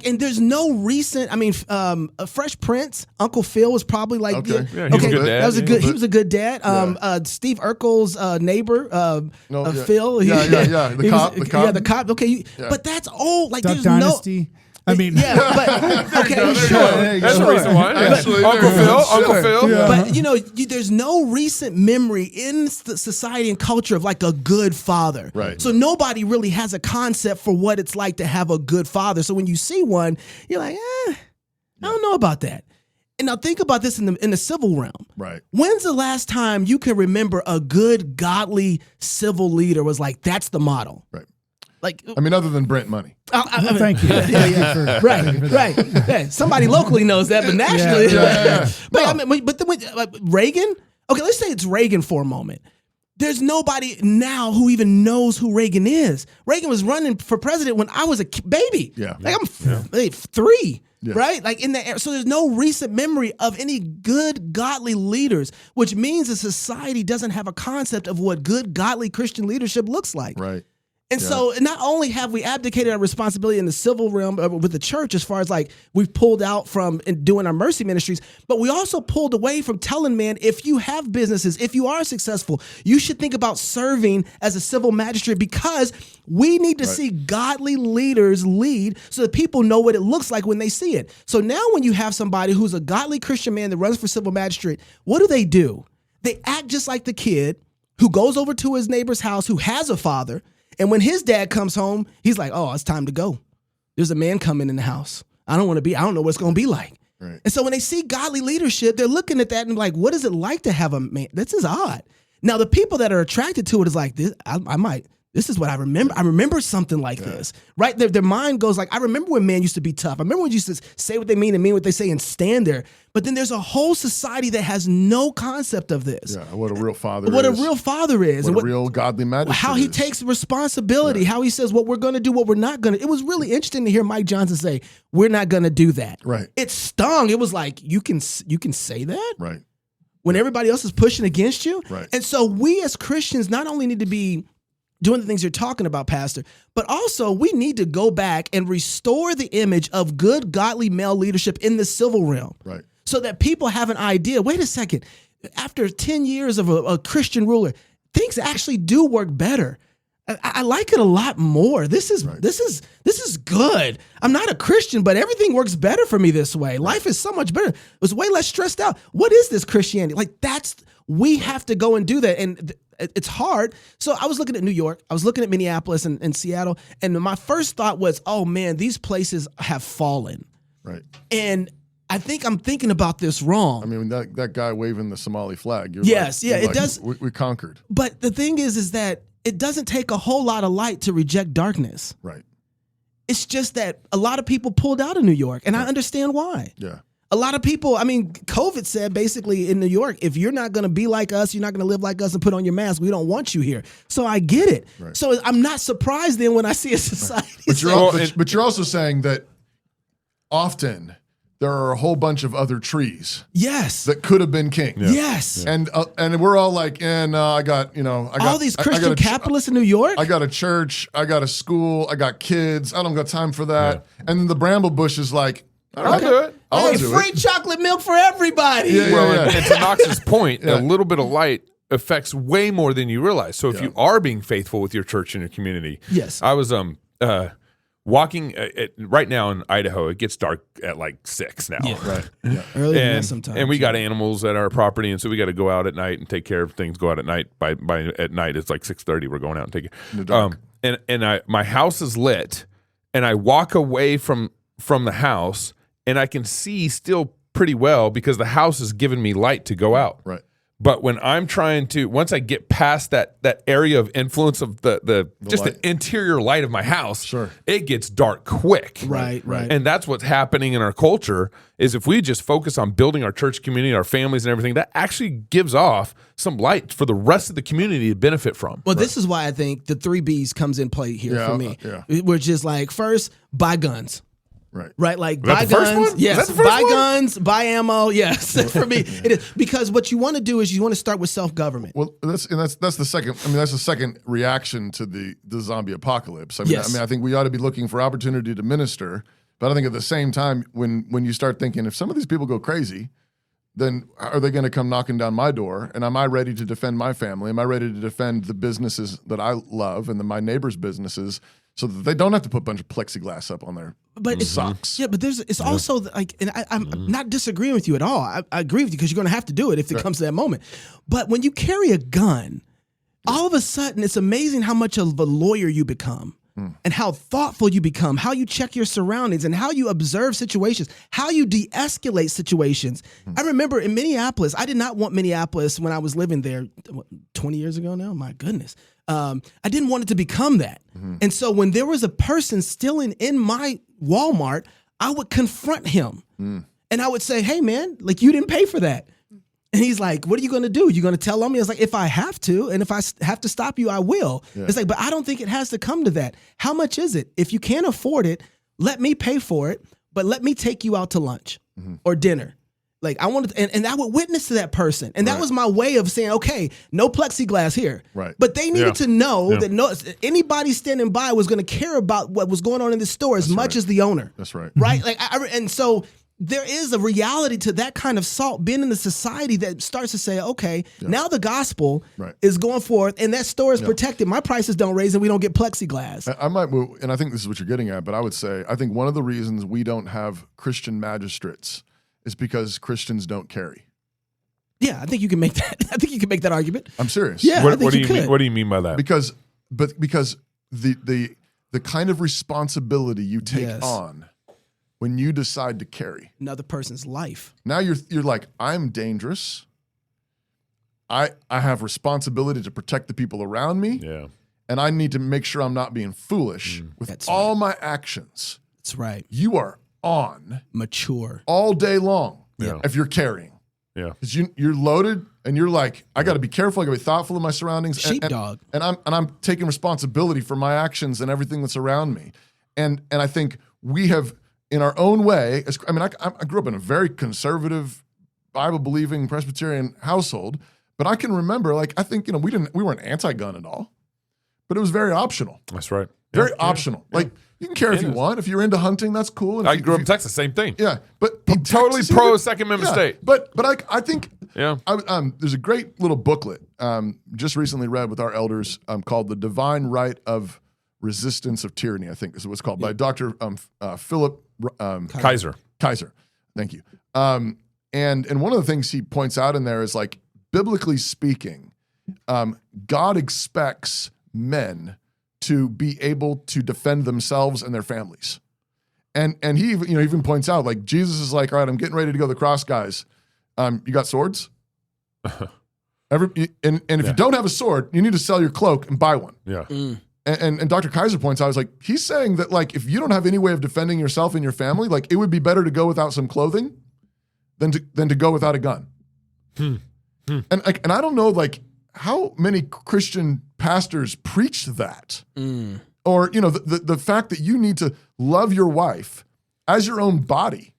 Speaker 3: And there's no recent. I mean, Fresh Prince, Uncle Phil was probably like,
Speaker 2: okay.
Speaker 1: Yeah, he was a good dad.
Speaker 3: That was a good. He was a good dad. Steve Urkel's neighbor, Phil. The cop. Okay, but that's old. Like,
Speaker 4: Duck
Speaker 3: there's
Speaker 4: Dynasty.
Speaker 3: I mean, but okay, sure.
Speaker 1: That's the reason why.
Speaker 2: Actually,
Speaker 1: Uncle Phil.
Speaker 2: Yeah.
Speaker 3: But there's no recent memory in the society and culture of like a good father.
Speaker 2: Right.
Speaker 3: So nobody really has a concept for what it's like to have a good father. So when you see one, you're like, I don't know about that. And now think about this in the civil realm.
Speaker 2: Right.
Speaker 3: When's the last time you can remember a good, godly civil leader was like, that's the model?
Speaker 2: Right.
Speaker 3: Like,
Speaker 2: I mean, other than Brent Money.
Speaker 4: Thank you.
Speaker 3: Right. Yeah, somebody locally knows that, but nationally, But then Reagan. Okay, let's say it's Reagan for a moment. There's nobody now who even knows who Reagan is. Reagan was running for president when I was a baby.
Speaker 2: Yeah.
Speaker 3: Like I'm 3.
Speaker 2: Yeah.
Speaker 3: Right? Like in the so there's no recent memory of any good godly leaders, which means that society doesn't have a concept of what good godly Christian leadership looks like.
Speaker 2: Right.
Speaker 3: And so not only have we abdicated our responsibility in the civil realm with the church, as far as like we've pulled out from doing our mercy ministries, but we also pulled away from telling men, if you have businesses, if you are successful, you should think about serving as a civil magistrate, because we need to see godly leaders lead so that people know what it looks like when they see it. So now when you have somebody who's a godly Christian man that runs for civil magistrate, what do? They act just like the kid who goes over to his neighbor's house who has a father. And when his dad comes home, he's like, oh, it's time to go. There's a man coming in the house. I don't know what it's going to be like.
Speaker 2: Right.
Speaker 3: And so when they see godly leadership, they're looking at that and like, what is it like to have a man? This is odd. Now, the people that are attracted to it is like, this This is what I remember. I remember something like this, right? Their mind goes like, I remember when man used to be tough. I remember when you used to say what they mean and mean what they say and stand there. But then there's a whole society that has no concept of this.
Speaker 2: Yeah, what a real father is.
Speaker 3: What a real father is.
Speaker 2: What a real godly magistrate
Speaker 3: How he takes responsibility, how he says what we're going to do, what we're not going to. It was really interesting to hear Mike Johnson say, we're not going to do that.
Speaker 2: Right.
Speaker 3: It stung. It was like, you can say that?
Speaker 2: Right.
Speaker 3: When everybody else is pushing against you?
Speaker 2: Right.
Speaker 3: And so we as Christians not only need to be doing the things you're talking about, Pastor, but also we need to go back and restore the image of good, godly male leadership in the civil realm.
Speaker 2: Right.
Speaker 3: So that people have an idea. Wait a second. After 10 years of a Christian ruler, things actually do work better. I like it a lot more. This is good. I'm not a Christian, but everything works better for me this way. Life is so much better. It was way less stressed out. What is this Christianity? Like we have to go and do that. And it's hard. So I was looking at New York. I was looking at Minneapolis and Seattle. And my first thought was, oh man, these places have fallen.
Speaker 2: Right.
Speaker 3: And I think I'm thinking about this wrong.
Speaker 2: I mean, that guy waving the Somali flag.
Speaker 3: It does.
Speaker 2: We conquered.
Speaker 3: But the thing is that it doesn't take a whole lot of light to reject darkness.
Speaker 2: Right.
Speaker 3: It's just that a lot of people pulled out of New York, and I understand why.
Speaker 2: Yeah.
Speaker 3: A lot of people, I mean, COVID said basically in New York, if you're not going to be like us, you're not going to live like us and put on your mask, we don't want you here. So I get it.
Speaker 2: Right.
Speaker 3: So I'm not surprised then when I see a society.
Speaker 2: Right. But you're also saying that often there are a whole bunch of other trees.
Speaker 3: Yes.
Speaker 2: That could have been king.
Speaker 3: Yeah. Yes.
Speaker 2: And we're all like, I got
Speaker 3: all these Christian capitalists in New York.
Speaker 2: I got a church. I got a school. I got kids. I don't got time for that. Yeah. And then the bramble bush is like,
Speaker 1: I'll do it.
Speaker 3: Hey, free chocolate milk for everybody.
Speaker 1: Yeah. And to Knox's point, a little bit of light affects way more than you realize. So if you are being faithful with your church and your community.
Speaker 3: Yes.
Speaker 1: I was walking right now in Idaho. It gets dark at like 6 now.
Speaker 3: Yeah.
Speaker 2: Right. Yeah.
Speaker 3: Early than that sometimes.
Speaker 1: And we got animals at our property, and so we got to go out at night and take care of things. Go out at night. By at night it's like 6:30. We're going out and taking. My house is lit, and I walk away from the house, and I can see still pretty well because the house is giving me light to go out.
Speaker 2: Right.
Speaker 1: But when I'm trying to, once I get past that area of influence of the interior light of my house, it gets dark quick.
Speaker 3: Right.
Speaker 1: And that's what's happening in our culture is if we just focus on building our church community, our families and everything, that actually gives off some light for the rest of the community to benefit from.
Speaker 3: Well, this is why I think the 3 B's comes in play here for me. Which is like, first, buy guns. Right, like buy guns. Yes, buy guns, buy ammo. Yes, for me it is because what you want to do is you want to start with self-government.
Speaker 2: Well, that's the second. I mean, that's the second reaction to the zombie apocalypse. I mean, I think we ought to be looking for opportunity to minister, but I think at the same time, when you start thinking if some of these people go crazy, then are they going to come knocking down my door? And am I ready to defend my family? Am I ready to defend the businesses that I love and my neighbors' businesses? So that they don't have to put a bunch of plexiglass up on their socks.
Speaker 3: Yeah, but it's also like, and I'm not disagreeing with you at all. I agree with you because you're going to have to do it if it comes to that moment. But when you carry a gun, all of a sudden it's amazing how much of a lawyer you become and how thoughtful you become, how you check your surroundings and how you observe situations, how you de-escalate situations. I remember in Minneapolis, I did not want Minneapolis when I was living there 20 years ago now. My goodness. I didn't want it to become that. And so when there was a person stealing in my Walmart, I would confront him. And I would say, hey, man, like you didn't pay for that. And he's like, what are you going to do? You're going to tell on me? I was like, if I have to, and if I have to stop you, I will. Yeah. It's like, but I don't think it has to come to that. How much is it? If you can't afford it, let me pay for it, but let me take you out to lunch or dinner. Like I wanted, and I would witness to that person, and that was my way of saying, okay, no plexiglass here.
Speaker 2: Right.
Speaker 3: But they needed to know that anybody standing by was going to care about what was going on in the store as much as the owner.
Speaker 2: That's right.
Speaker 3: Right. Like, and so there is a reality to that kind of salt being in the society that starts to say, okay, now the gospel is going forth, and that store is protected. My prices don't raise, and we don't get plexiglass.
Speaker 2: I might, and I think this is what you're getting at, but I would say I think one of the reasons we don't have Christian magistrates is because Christians don't carry.
Speaker 3: Yeah, I think you can make that. I think you can make that argument.
Speaker 2: I'm serious.
Speaker 3: Yeah,
Speaker 1: what do you mean? What do you mean by that?
Speaker 2: Because the kind of responsibility you take on when you decide to carry
Speaker 3: another person's life.
Speaker 2: Now you're like, I'm dangerous. I have responsibility to protect the people around me.
Speaker 1: Yeah.
Speaker 2: and I need to make sure I'm not being foolish with all my actions.
Speaker 3: That's right.
Speaker 2: You are on
Speaker 3: mature
Speaker 2: all day long
Speaker 1: Yeah.
Speaker 2: if you're carrying.
Speaker 1: Yeah.
Speaker 2: Because you're loaded and you're like, I got to be careful. I got to be thoughtful of my surroundings.
Speaker 3: Sheepdog.
Speaker 2: And I'm taking responsibility for my actions and everything that's around me. And I think we have, in our own way, I grew up in a very conservative, Bible-believing Presbyterian household, but I can remember, like, I think, we weren't anti-gun at all, but it was very optional.
Speaker 1: That's right.
Speaker 2: Very optional. Yeah. Like, you can carry if you want. If you're into hunting, that's cool. And
Speaker 1: I grew up in Texas, same thing.
Speaker 2: Yeah, but
Speaker 1: totally pro Second Amendment state.
Speaker 2: But I think
Speaker 1: there's
Speaker 2: a great little booklet just recently read with our elders called "The Divine Right of Resistance of Tyranny." I think is what it's called by Dr. Philip
Speaker 1: Kaiser.
Speaker 2: Kaiser, thank you. And one of the things he points out in there is, like, biblically speaking, God expects men to be able to defend themselves and their families. And he even points out, like, Jesus is like, all right, I'm getting ready to go to the cross, guys. You got swords? And if you don't have a sword, you need to sell your cloak and buy one.
Speaker 1: Yeah.
Speaker 2: And Dr. Kaiser points out, like, he's saying that, like, if you don't have any way of defending yourself and your family, like, it would be better to go without some clothing than to go without a gun. And I don't know, like, how many Christian pastors preach that? Or, the fact that you need to love your wife as your own body.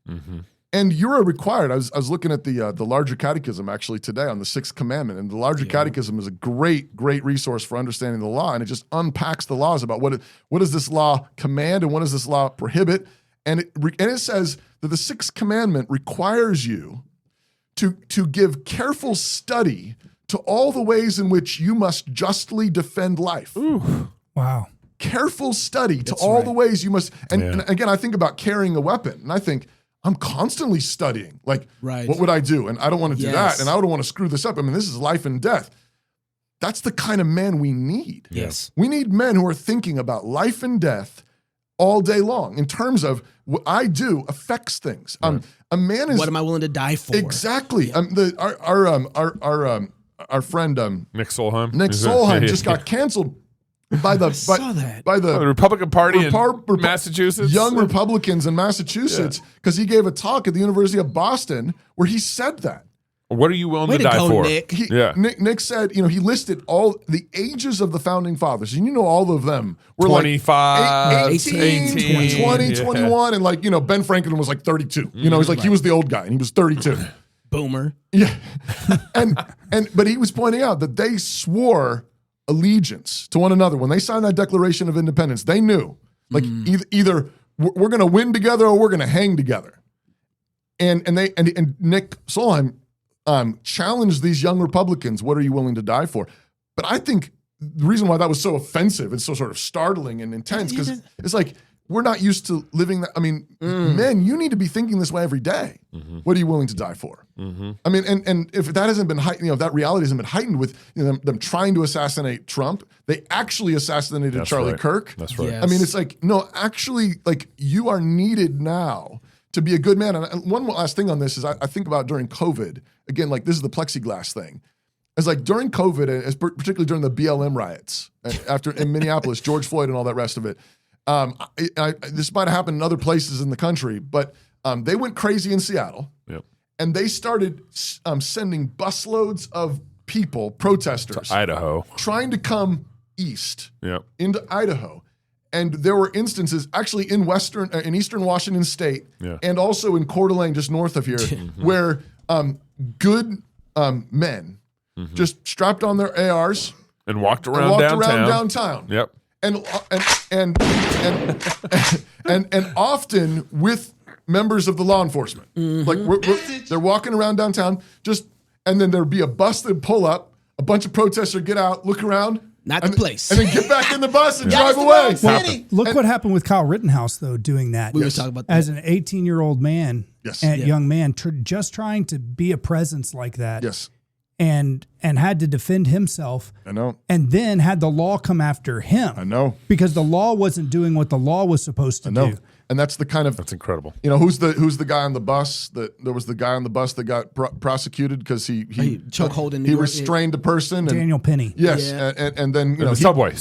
Speaker 2: And you're required. I was looking at the Larger Catechism actually today on the Sixth Commandment, and the Larger Catechism is a great resource for understanding the law, and it just unpacks the laws about what does this law command and what does this law prohibit, and it says that the Sixth Commandment requires you to give careful study to all the ways in which you must justly defend life.
Speaker 4: Ooh. Wow.
Speaker 2: Careful study to all the ways you must. And again, I think about carrying a weapon, and I think, I'm constantly studying. Like, what would I do? And I don't want to do that, and I don't want to screw this up. I mean, this is life and death. That's the kind of man we need.
Speaker 3: Yes.
Speaker 2: We need men who are thinking about life and death all day long in terms of what I do affects things. A man is.
Speaker 3: What am I willing to die for?
Speaker 2: Exactly. Our friend
Speaker 1: Nick Solheim.
Speaker 2: Nick Solheim just got canceled by the
Speaker 1: Republican Party in Massachusetts.
Speaker 2: Young Republicans in Massachusetts, because he gave a talk at the University of Boston where he said that.
Speaker 1: What are you willing to die for?
Speaker 3: Nick.
Speaker 2: Nick said, he listed all the ages of the founding fathers, and all of them were
Speaker 1: 25,
Speaker 2: like 18, 20, 21, and like, Ben Franklin was like 32. He's like, he was the old guy, and he was 32.
Speaker 3: Boomer.
Speaker 2: Yeah. But he was pointing out that they swore allegiance to one another. When they signed that Declaration of Independence, they knew, like, either we're going to win together or we're going to hang together. And Nick Solheim challenged these young Republicans, what are you willing to die for? But I think the reason why that was so offensive and so sort of startling and intense, because it's like, we're not used to living that. I mean, men, you need to be thinking this way every day. What are you willing to die for? I mean, and if that hasn't been heightened, if that reality hasn't been heightened with them trying to assassinate Trump, they actually assassinated Charlie Kirk.
Speaker 1: That's right.
Speaker 3: Yes.
Speaker 2: I mean, it's like, no, actually, like, you are needed now to be a good man. And one last thing on this is I think about during COVID, again, like, this is the plexiglass thing. It's like during COVID, particularly during the BLM riots in Minneapolis, George Floyd and all that rest of it, this might have happened in other places in the country, but they went crazy in Seattle, and they started sending busloads of people, protesters,
Speaker 1: to Idaho,
Speaker 2: trying to come east into Idaho. And there were instances actually in eastern Washington State, and also in Coeur d'Alene, just north of here, where good men just strapped on their ARs
Speaker 1: and walked around
Speaker 2: downtown.
Speaker 1: Yep.
Speaker 2: And often with members of the law enforcement, like they're walking around downtown, and then there'd be a bus that'd pull up, a bunch of protesters would get out, look around,
Speaker 3: Not the place.
Speaker 2: and then get back in the bus and drive away.
Speaker 4: Look what happened with Kyle Rittenhouse, though, doing that.
Speaker 3: We were talking about that.
Speaker 4: As an 18-year-old man,
Speaker 2: Yes.
Speaker 4: and young man, just trying to be a presence like that.
Speaker 2: Yes.
Speaker 4: and had to defend himself.
Speaker 2: I know.
Speaker 4: And then had the law come after him.
Speaker 2: I know.
Speaker 4: Because the law wasn't doing what the law was supposed to do.
Speaker 2: And that's the kind of
Speaker 1: that's incredible.
Speaker 2: You know, who's the guy on the bus that there was the guy on the bus that got prosecuted because he
Speaker 3: chokehold
Speaker 2: he restrained a person.
Speaker 4: Daniel Penny.
Speaker 2: Yes, and then
Speaker 1: in the subway.
Speaker 2: In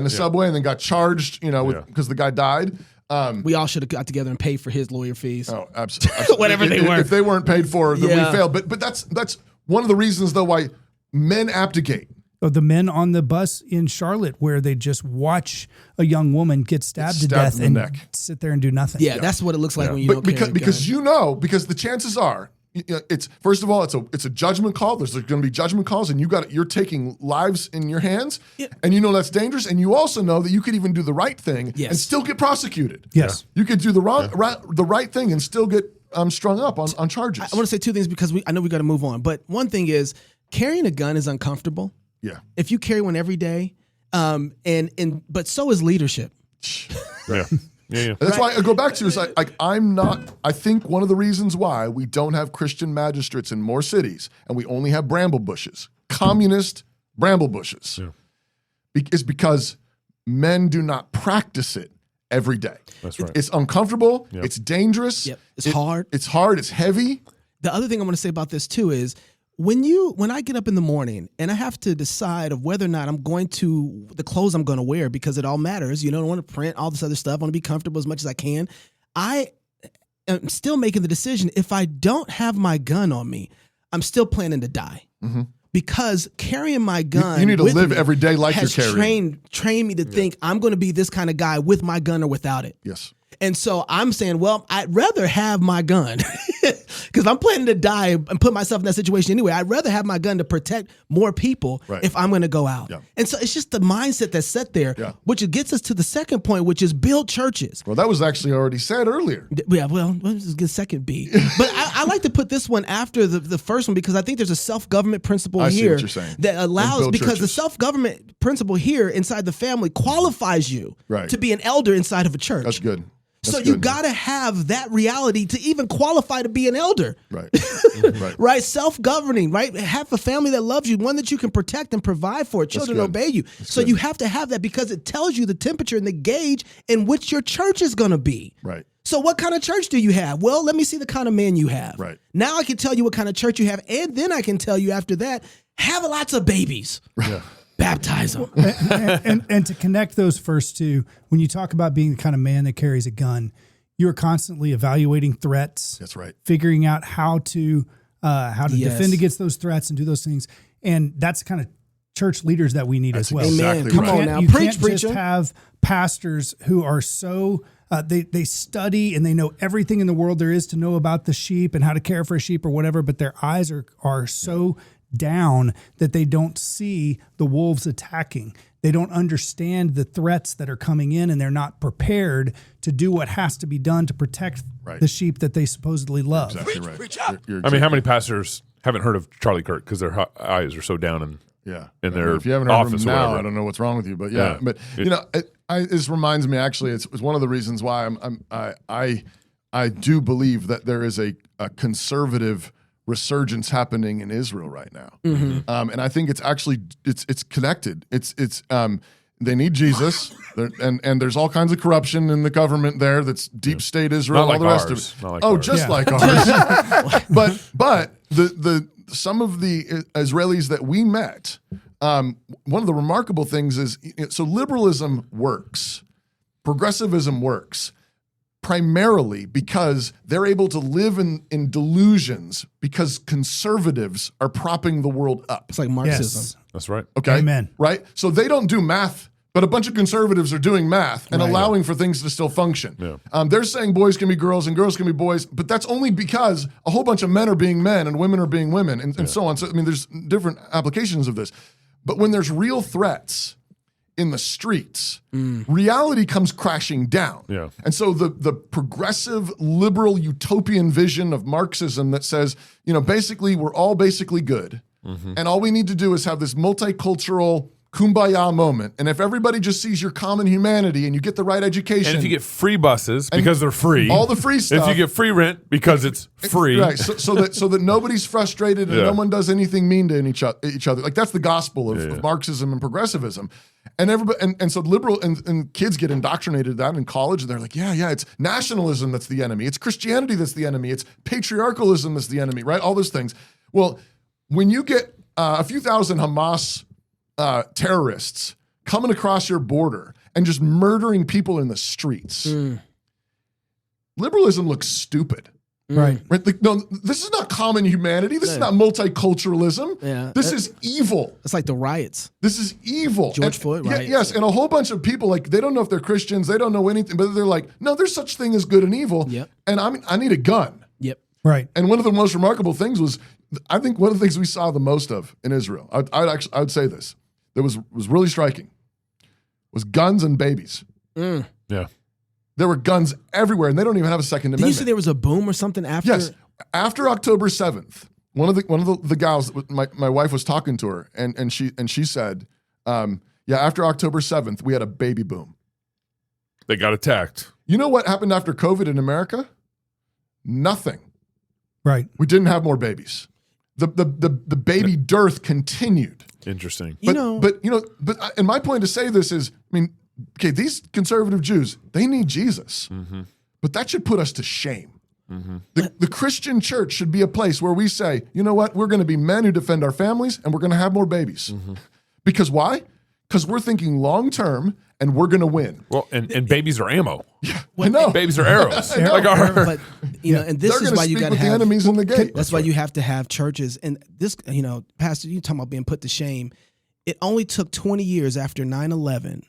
Speaker 2: the subway, and then got charged. You know, because the guy died.
Speaker 3: We all should have got together and paid for his lawyer fees.
Speaker 2: Oh, absolutely.
Speaker 3: Whatever they were.
Speaker 2: If they weren't paid for, then we failed. But that's one of the reasons though why men abdicate.
Speaker 4: The men on the bus in Charlotte where they just watch a young woman get stabbed to death and sit there and do nothing.
Speaker 3: Yeah, that's what it looks like when you don't carry a gun.
Speaker 2: Because the chances are, it's first of all, it's a judgment call. There's going to be judgment calls, and you're taking lives in your hands, and you know that's dangerous. And you also know that you could even do the right thing and still get prosecuted.
Speaker 4: Yes,
Speaker 2: you could do the right thing and still get strung up on charges.
Speaker 3: I want to say two things because I know we got to move on. But one thing is carrying a gun is uncomfortable.
Speaker 2: Yeah.
Speaker 3: If you carry one every day, but so is leadership.
Speaker 1: Yeah.
Speaker 2: That's why I go back to is I think one of the reasons why we don't have Christian magistrates in more cities and we only have bramble bushes, communist bramble bushes, is because men do not practice it every day.
Speaker 1: That's right.
Speaker 2: It's uncomfortable. Yep. It's dangerous.
Speaker 3: Yep. It's hard.
Speaker 2: It's hard. It's heavy.
Speaker 3: The other thing I want to say about this too is when I get up in the morning and I have to decide of whether or not I'm going to the clothes I'm going to wear because it all matters. You know, I want to print all this other stuff. I want to be comfortable as much as I can. I am still making the decision. If I don't have my gun on me, I'm still planning to die. Mm-hmm. Because carrying my gun,
Speaker 2: you need to live every day like you're carrying.
Speaker 3: Trained me to think I'm going to be this kind of guy with my gun or without it.
Speaker 2: Yes.
Speaker 3: And so I'm saying, well, I'd rather have my gun because I'm planning to die and put myself in that situation anyway. I'd rather have my gun to protect more people if I'm going to go out. Yeah. And so it's just the mindset that's set there, which gets us to the second point, which is build churches.
Speaker 2: Well, that was actually already said earlier.
Speaker 3: Yeah, well, let's get second B. But I like to put this one after the first one because I think there's a self-government principle here that allows, because the self-government principle here inside the family qualifies you to be an elder inside of a church.
Speaker 2: That's good.
Speaker 3: So you got to have that reality to even qualify to be an elder.
Speaker 2: Right.
Speaker 3: Right. Self-governing, right? Have a family that loves you, one that you can protect and provide for. Children obey you. So you have to have that because it tells you the temperature and the gauge in which your church is going to be.
Speaker 2: Right.
Speaker 3: So what kind of church do you have? Well, let me see the kind of man you have.
Speaker 2: Right.
Speaker 3: Now I can tell you what kind of church you have. And then I can tell you after that, have lots of babies.
Speaker 2: Yeah.
Speaker 3: Baptize them.
Speaker 4: and to connect those first two, when you talk about being the kind of man that carries a gun, you're constantly evaluating threats.
Speaker 2: That's right.
Speaker 4: Figuring out how to defend against those threats and do those things. And that's the kind of church leaders that we need as well.
Speaker 3: Amen. Come on now.
Speaker 4: You can't just have pastors who are so they study and they know everything in the world there is to know about the sheep and how to care for a sheep or whatever, but their eyes are so down that they don't see the wolves attacking. They don't understand the threats that are coming in, and they're not prepared to do what has to be done to protect the sheep that they supposedly love.
Speaker 2: Exactly right.
Speaker 3: Preach
Speaker 1: I mean, how many pastors haven't heard of Charlie Kirk because their eyes are so down in their
Speaker 2: if you haven't heard
Speaker 1: office
Speaker 2: of him now,
Speaker 1: whatever.
Speaker 2: I don't know what's wrong with you, but but you know, this reminds me. Actually, it's one of the reasons why I do believe that there is a conservative resurgence happening in Israel right now, and I think it's actually it's connected. It's they need Jesus, and there's all kinds of corruption in the government there. That's deep state Israel,
Speaker 1: Not
Speaker 2: all the
Speaker 1: like
Speaker 2: rest
Speaker 1: ours.
Speaker 2: of it.
Speaker 1: Not like ours.
Speaker 2: Just like ours. but the some of the Israelis that we met, one of the remarkable things is so liberalism works, progressivism works. Primarily because they're able to live in delusions because conservatives are propping the world up.
Speaker 3: It's like Marxism.
Speaker 4: Yes.
Speaker 1: That's right.
Speaker 2: Okay.
Speaker 4: Amen.
Speaker 2: Right? So they don't do math, but a bunch of conservatives are doing math and allowing for things to still function.
Speaker 1: Yeah.
Speaker 2: They're saying boys can be girls and girls can be boys, but that's only because a whole bunch of men are being men and women are being women and so on. So, I mean, there's different applications of this. But when there's real threats in the streets, reality comes crashing down.
Speaker 1: Yeah.
Speaker 2: And so the progressive liberal utopian vision of Marxism that says, basically we're all basically good. And all we need to do is have this multicultural kumbaya moment. And if everybody just sees your common humanity and you get the right education.
Speaker 1: And if you get free buses because they're free.
Speaker 2: All the free stuff.
Speaker 1: If you get free rent because it's free.
Speaker 2: Right. So that nobody's frustrated and no one does anything mean to each other. Like that's the gospel of Marxism and progressivism. And everybody and so liberal and kids get indoctrinated that in college, and they're like, yeah, it's nationalism that's the enemy. It's Christianity that's the enemy. It's patriarchalism that's the enemy, right? All those things. Well, when you get a few thousand Hamas terrorists coming across your border and just murdering people in the streets, liberalism looks stupid.
Speaker 4: Right.
Speaker 2: Like, no, this is not common humanity. This is not multiculturalism.
Speaker 3: Yeah.
Speaker 2: This is evil.
Speaker 3: It's like the riots.
Speaker 2: This is evil.
Speaker 3: George Floyd riots.
Speaker 2: Yes, and a whole bunch of people, like, they don't know if they're Christians. They don't know anything, but they're like, no, there's such thing as good and evil.
Speaker 3: Yep.
Speaker 2: And I need a gun.
Speaker 3: Yep.
Speaker 4: Right.
Speaker 2: And one of the most remarkable things was, I think one of the things we saw the most of in Israel, I would say this, that was really striking, was guns and babies.
Speaker 1: Yeah.
Speaker 2: There were guns everywhere, and they don't even have a Second Amendment.
Speaker 3: Did you say there was a boom or something after?
Speaker 2: Yes. After October 7th, one of the gals, my wife was talking to her, and she said, after October 7th, we had a baby boom.
Speaker 1: They got attacked.
Speaker 2: You know what happened after COVID in America? Nothing.
Speaker 4: Right.
Speaker 2: We didn't have more babies. The baby dearth continued.
Speaker 1: Interesting.
Speaker 2: But and my point to say this is, I mean, okay, these conservative Jews, they need Jesus. Mm-hmm. But that should put us to shame. Mm-hmm. The Christian church should be a place where we say, you know what, we're going to be men who defend our families and we're going to have more babies. Mm-hmm. Because why? Because we're thinking long term and we're going to win.
Speaker 1: Well, and babies are ammo.
Speaker 2: Yeah, I know.
Speaker 1: Babies are arrows.
Speaker 3: But and this is why you got to have
Speaker 2: the enemies in the gate.
Speaker 3: That's why you have to have churches. And this, Pastor, you talking about being put to shame. It only took 20 years after 9/11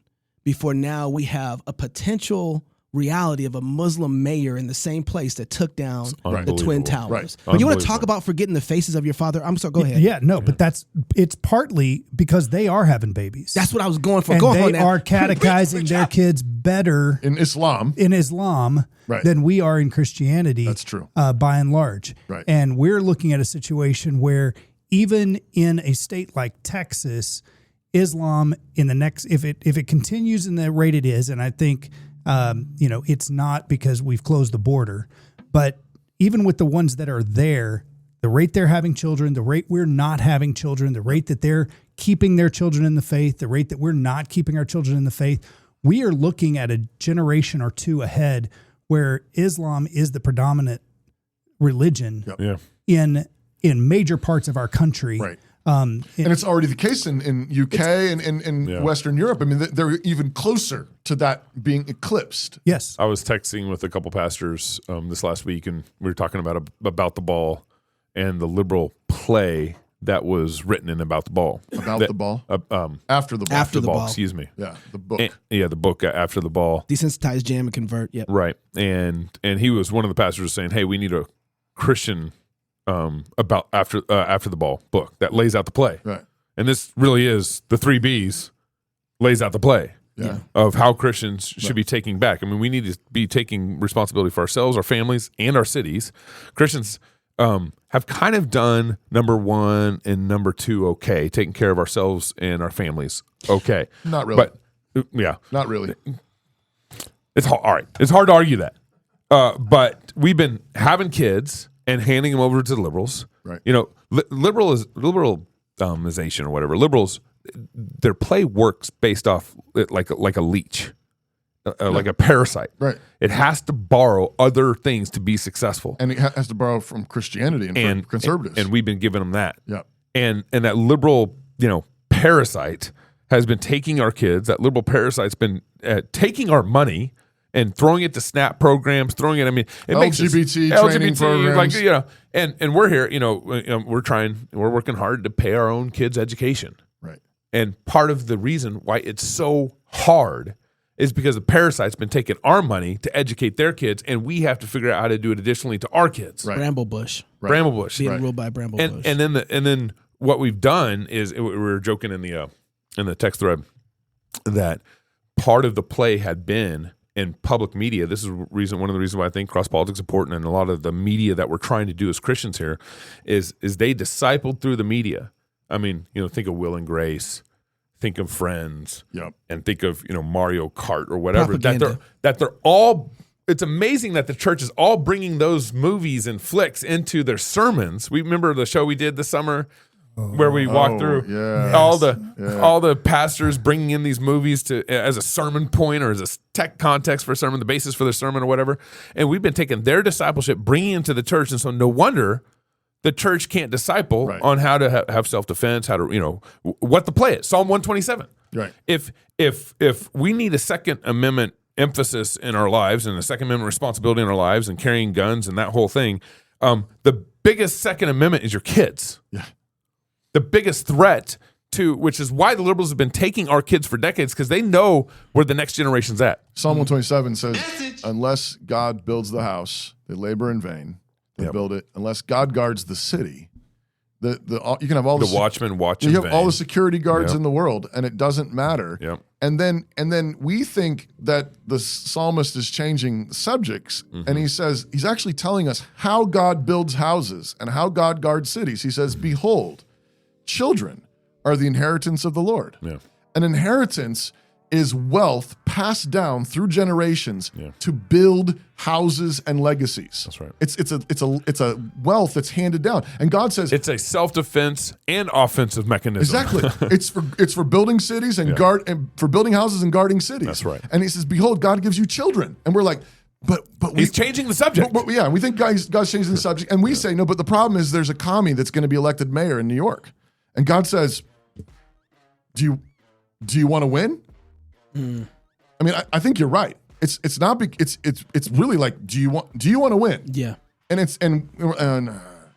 Speaker 3: before now we have a potential reality of a Muslim mayor in the same place that took down the Twin Towers.
Speaker 2: Right.
Speaker 3: But you want to talk about forgetting the faces of your father? I'm sorry, go ahead.
Speaker 4: Yeah, no, but it's partly because they are having babies.
Speaker 3: That's what I was going for.
Speaker 4: And
Speaker 3: go
Speaker 4: they
Speaker 3: on now.
Speaker 4: are catechizing their kids better
Speaker 2: in Islam
Speaker 4: than we are in Christianity.
Speaker 2: That's true.
Speaker 4: By and large.
Speaker 2: Right.
Speaker 4: And we're looking at a situation where even in a state like Texas, Islam in the next, if it continues in the rate it is, and I think it's not because we've closed the border, but even with the ones that are there, the rate they're having children, the rate we're not having children, the rate that they're keeping their children in the faith, the rate that we're not keeping our children in the faith, we are looking at a generation or two ahead where Islam is the predominant religion in major parts of our country.
Speaker 2: Right. And it's already the case in UK and Western Europe. I mean, they're even closer to that being eclipsed.
Speaker 4: Yes.
Speaker 1: I was texting with a couple pastors this last week, and we were talking about the ball and the liberal play that was written in About the Ball.
Speaker 2: The Ball? After the Ball.
Speaker 1: After the Ball, excuse me.
Speaker 2: Yeah, the book.
Speaker 1: The book After the Ball.
Speaker 3: Desensitize, jam, and convert. Yep.
Speaker 1: Right. And he was one of the pastors saying, hey, we need a Christian about after the ball book that lays out the play,
Speaker 2: right?
Speaker 1: And this really is the 3 B's lays out the play of how Christians should be taking back. I mean, we need to be taking responsibility for ourselves, our families, and our cities. Christians have kind of done number 1 and number 2 okay, taking care of ourselves and our families okay.
Speaker 2: Not really,
Speaker 1: but
Speaker 2: not really.
Speaker 1: It's hard. All right, it's hard to argue that, but we've been having kids and handing them over to the liberals.
Speaker 2: Right.
Speaker 1: Liberalization or whatever. Liberals, their play works based off like a leech, like a parasite.
Speaker 2: Right.
Speaker 1: It has to borrow other things to be successful.
Speaker 2: And it has to borrow from Christianity and from conservatives.
Speaker 1: And we've been giving them that.
Speaker 2: Yeah.
Speaker 1: And that liberal, parasite has been taking our kids. That liberal parasite's been taking our money and throwing it to SNAP programs, it makes
Speaker 2: LGBT training programs,
Speaker 1: and we're here, we're working hard to pay our own kids' education,
Speaker 2: right?
Speaker 1: And part of the reason why it's so hard is because the parasite's been taking our money to educate their kids, and we have to figure out how to do it additionally to our kids.
Speaker 3: Right. Bramblebush,
Speaker 1: being
Speaker 3: ruled by Bramblebush,
Speaker 1: and then what we've done is we were joking in the text thread that part of the play had been. In public media, this is one of the reasons why I think cross politics is important, and a lot of the media that we're trying to do as Christians here is they discipled through the media. I mean, think of Will and Grace, think of Friends,
Speaker 2: yep.
Speaker 1: and think of Mario Kart or whatever.
Speaker 3: Propaganda.
Speaker 1: That they're all. It's amazing that the church is all bringing those movies and flicks into their sermons. We remember the show we did this summer where we walked through all the pastors bringing in these movies as a sermon point or as a tech context for a sermon, the basis for their sermon or whatever. And we've been taking their discipleship, bringing it into the church, and so no wonder the church can't disciple on how to have self-defense, how to what the play is. Psalm 127.
Speaker 2: Right.
Speaker 1: If we need a Second Amendment emphasis in our lives and a Second Amendment responsibility in our lives and carrying guns and that whole thing, the biggest Second Amendment is your kids.
Speaker 2: Yeah.
Speaker 1: The biggest threat to, which is why the liberals have been taking our kids for decades, because they know where the next generation's at.
Speaker 2: Psalm 127 says, unless God builds the house, they labor in vain. They build it. Unless God guards the city, you can have all
Speaker 1: the watchmen watch.
Speaker 2: You have all the security guards in the world, and it doesn't matter.
Speaker 1: Yep.
Speaker 2: And then we think that the psalmist is changing subjects, and he says he's actually telling us how God builds houses and how God guards cities. He says, "Behold, children are the inheritance of the Lord."
Speaker 1: Yeah.
Speaker 2: An inheritance is wealth passed down through generations to build houses and legacies.
Speaker 1: That's right.
Speaker 2: It's a wealth that's handed down, and God says
Speaker 1: it's a self-defense and offensive mechanism.
Speaker 2: Exactly. it's for building cities and for building houses and guarding cities.
Speaker 1: That's right.
Speaker 2: And he says, "Behold, God gives you children," and we're like, but
Speaker 1: he's changing the subject.
Speaker 2: But we think God's changing the subject, and we say no. But the problem is, there's a commie that's going to be elected mayor in New York, and God says, "Do you want to win?" I mean, I think you're right. It's not. It's really like, do you want to win?
Speaker 3: Yeah.
Speaker 2: And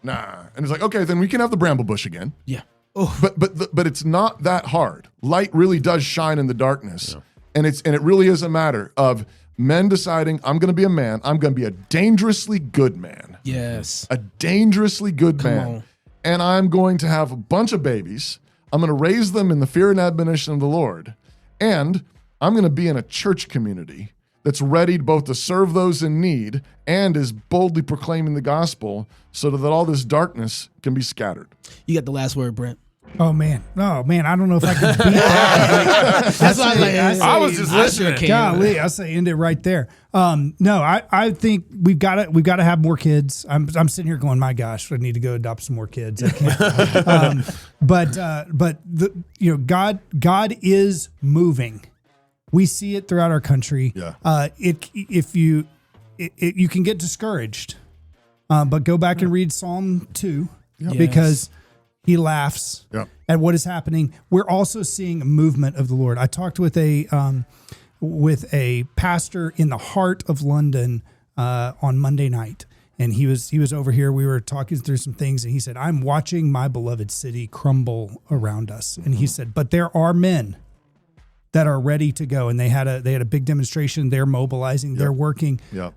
Speaker 2: nah. And it's like, okay, then we can have the bramble bush again.
Speaker 3: Yeah.
Speaker 2: Oh. But it's not that hard. Light really does shine in the darkness, and it really is a matter of men deciding, I'm going to be a man. I'm going to be a dangerously good man.
Speaker 3: Yes.
Speaker 2: A dangerously good man.
Speaker 3: On.
Speaker 2: And I'm going to have a bunch of babies. I'm going to raise them in the fear and admonition of the Lord, and I'm going to be in a church community that's ready both to serve those in need and is boldly proclaiming the gospel so that all this darkness can be scattered.
Speaker 3: You got the last word, Brent.
Speaker 4: Oh man, I don't know if I can beat that.
Speaker 3: That's why
Speaker 1: I was just listening.
Speaker 4: Golly, I say end it right there. No, I think we've got to have more kids. I'm sitting here going, my gosh, I need to go adopt some more kids. I can't. But God is moving. We see it throughout our country.
Speaker 2: Yeah.
Speaker 4: You can get discouraged, but go back and read Psalm 2
Speaker 3: Yes.
Speaker 4: because he laughs at what is happening. We're also seeing a movement of the Lord. I talked with a pastor in the heart of London on Monday night, and he was over here. We were talking through some things, and he said, "I'm watching my beloved city crumble around us." And he said, "But there are men that are ready to go," and they had a big demonstration. They're mobilizing. They're working.
Speaker 2: Yeah.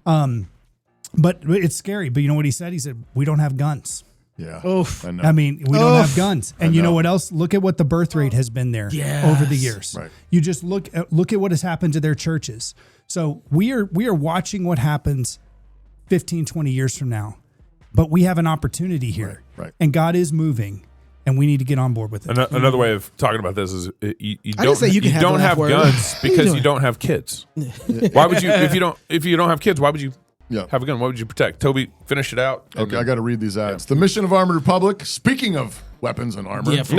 Speaker 4: But it's scary. But you know what he said? He said, "We don't have guns."
Speaker 2: Yeah.
Speaker 3: Oof.
Speaker 4: I mean, we don't have guns. And you know what else? Look at what the birth rate has been there over the years.
Speaker 2: Right.
Speaker 4: You just look at what has happened to their churches. So we are watching what happens 15, 20 years from now. But we have an opportunity here.
Speaker 2: Right.
Speaker 4: And God is moving, and we need to get on board with it.
Speaker 1: Another way of talking about this is you
Speaker 3: don't
Speaker 1: have guns because you don't have kids. Why would you if you don't have kids, why would you have a gun? What would you protect? Toby, finish it out.
Speaker 2: Okay, I got to read these ads. The mission of Armored Republic, speaking of weapons and armor,
Speaker 3: Yeah, for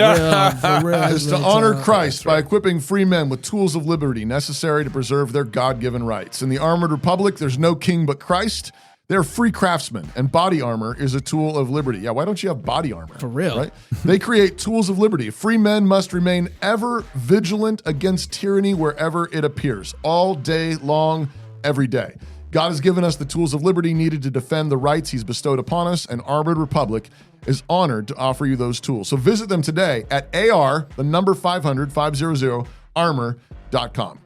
Speaker 3: real.
Speaker 2: is to honor Christ by equipping free men with tools of liberty necessary to preserve their God-given rights. In the Armored Republic, there's no king but Christ. They're free craftsmen, and body armor is a tool of liberty. Yeah, why don't you have body armor?
Speaker 3: For real.
Speaker 2: Right? They create tools of liberty. Free men must remain ever vigilant against tyranny wherever it appears, all day long, every day. God has given us the tools of liberty needed to defend the rights he's bestowed upon us, and Armored Republic is honored to offer you those tools. So visit them today at 500-armor.com.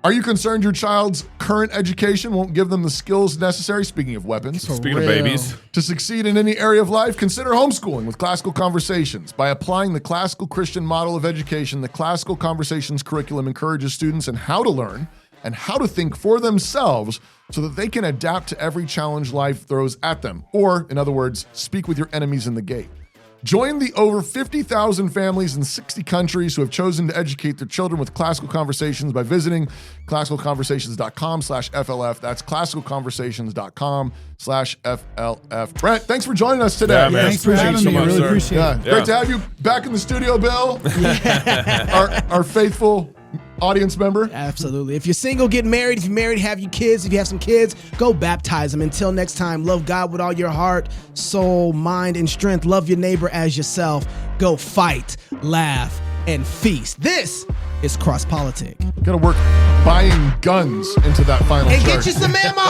Speaker 2: Are you concerned your child's current education won't give them the skills necessary, speaking of weapons,
Speaker 1: Speaking of babies,
Speaker 2: to succeed in any area of life? Consider homeschooling with Classical Conversations. By applying the classical Christian model of education, the Classical Conversations curriculum encourages students in how to learn and how to think for themselves so that they can adapt to every challenge life throws at them. Or, in other words, speak with your enemies in the gate. Join the over 50,000 families in 60 countries who have chosen to educate their children with classical conversations by visiting classicalconversations.com/FLF. That's classicalconversations.com/FLF. Brent, thanks for joining us today.
Speaker 1: Yeah, man.
Speaker 4: Thanks for having me. I really appreciate it.
Speaker 2: Great to have you back in the studio, Bill. our faithful audience member.
Speaker 3: Absolutely. If you're single, get married. If you're married, have your kids. If you have some kids, go baptize them. Until next time, love God with all your heart, soul, mind, and strength. Love your neighbor as yourself. Go fight, laugh, and feast. This is Cross Politic.
Speaker 2: Gotta work buying guns into that final
Speaker 3: And
Speaker 2: chart.
Speaker 3: get you some ammo.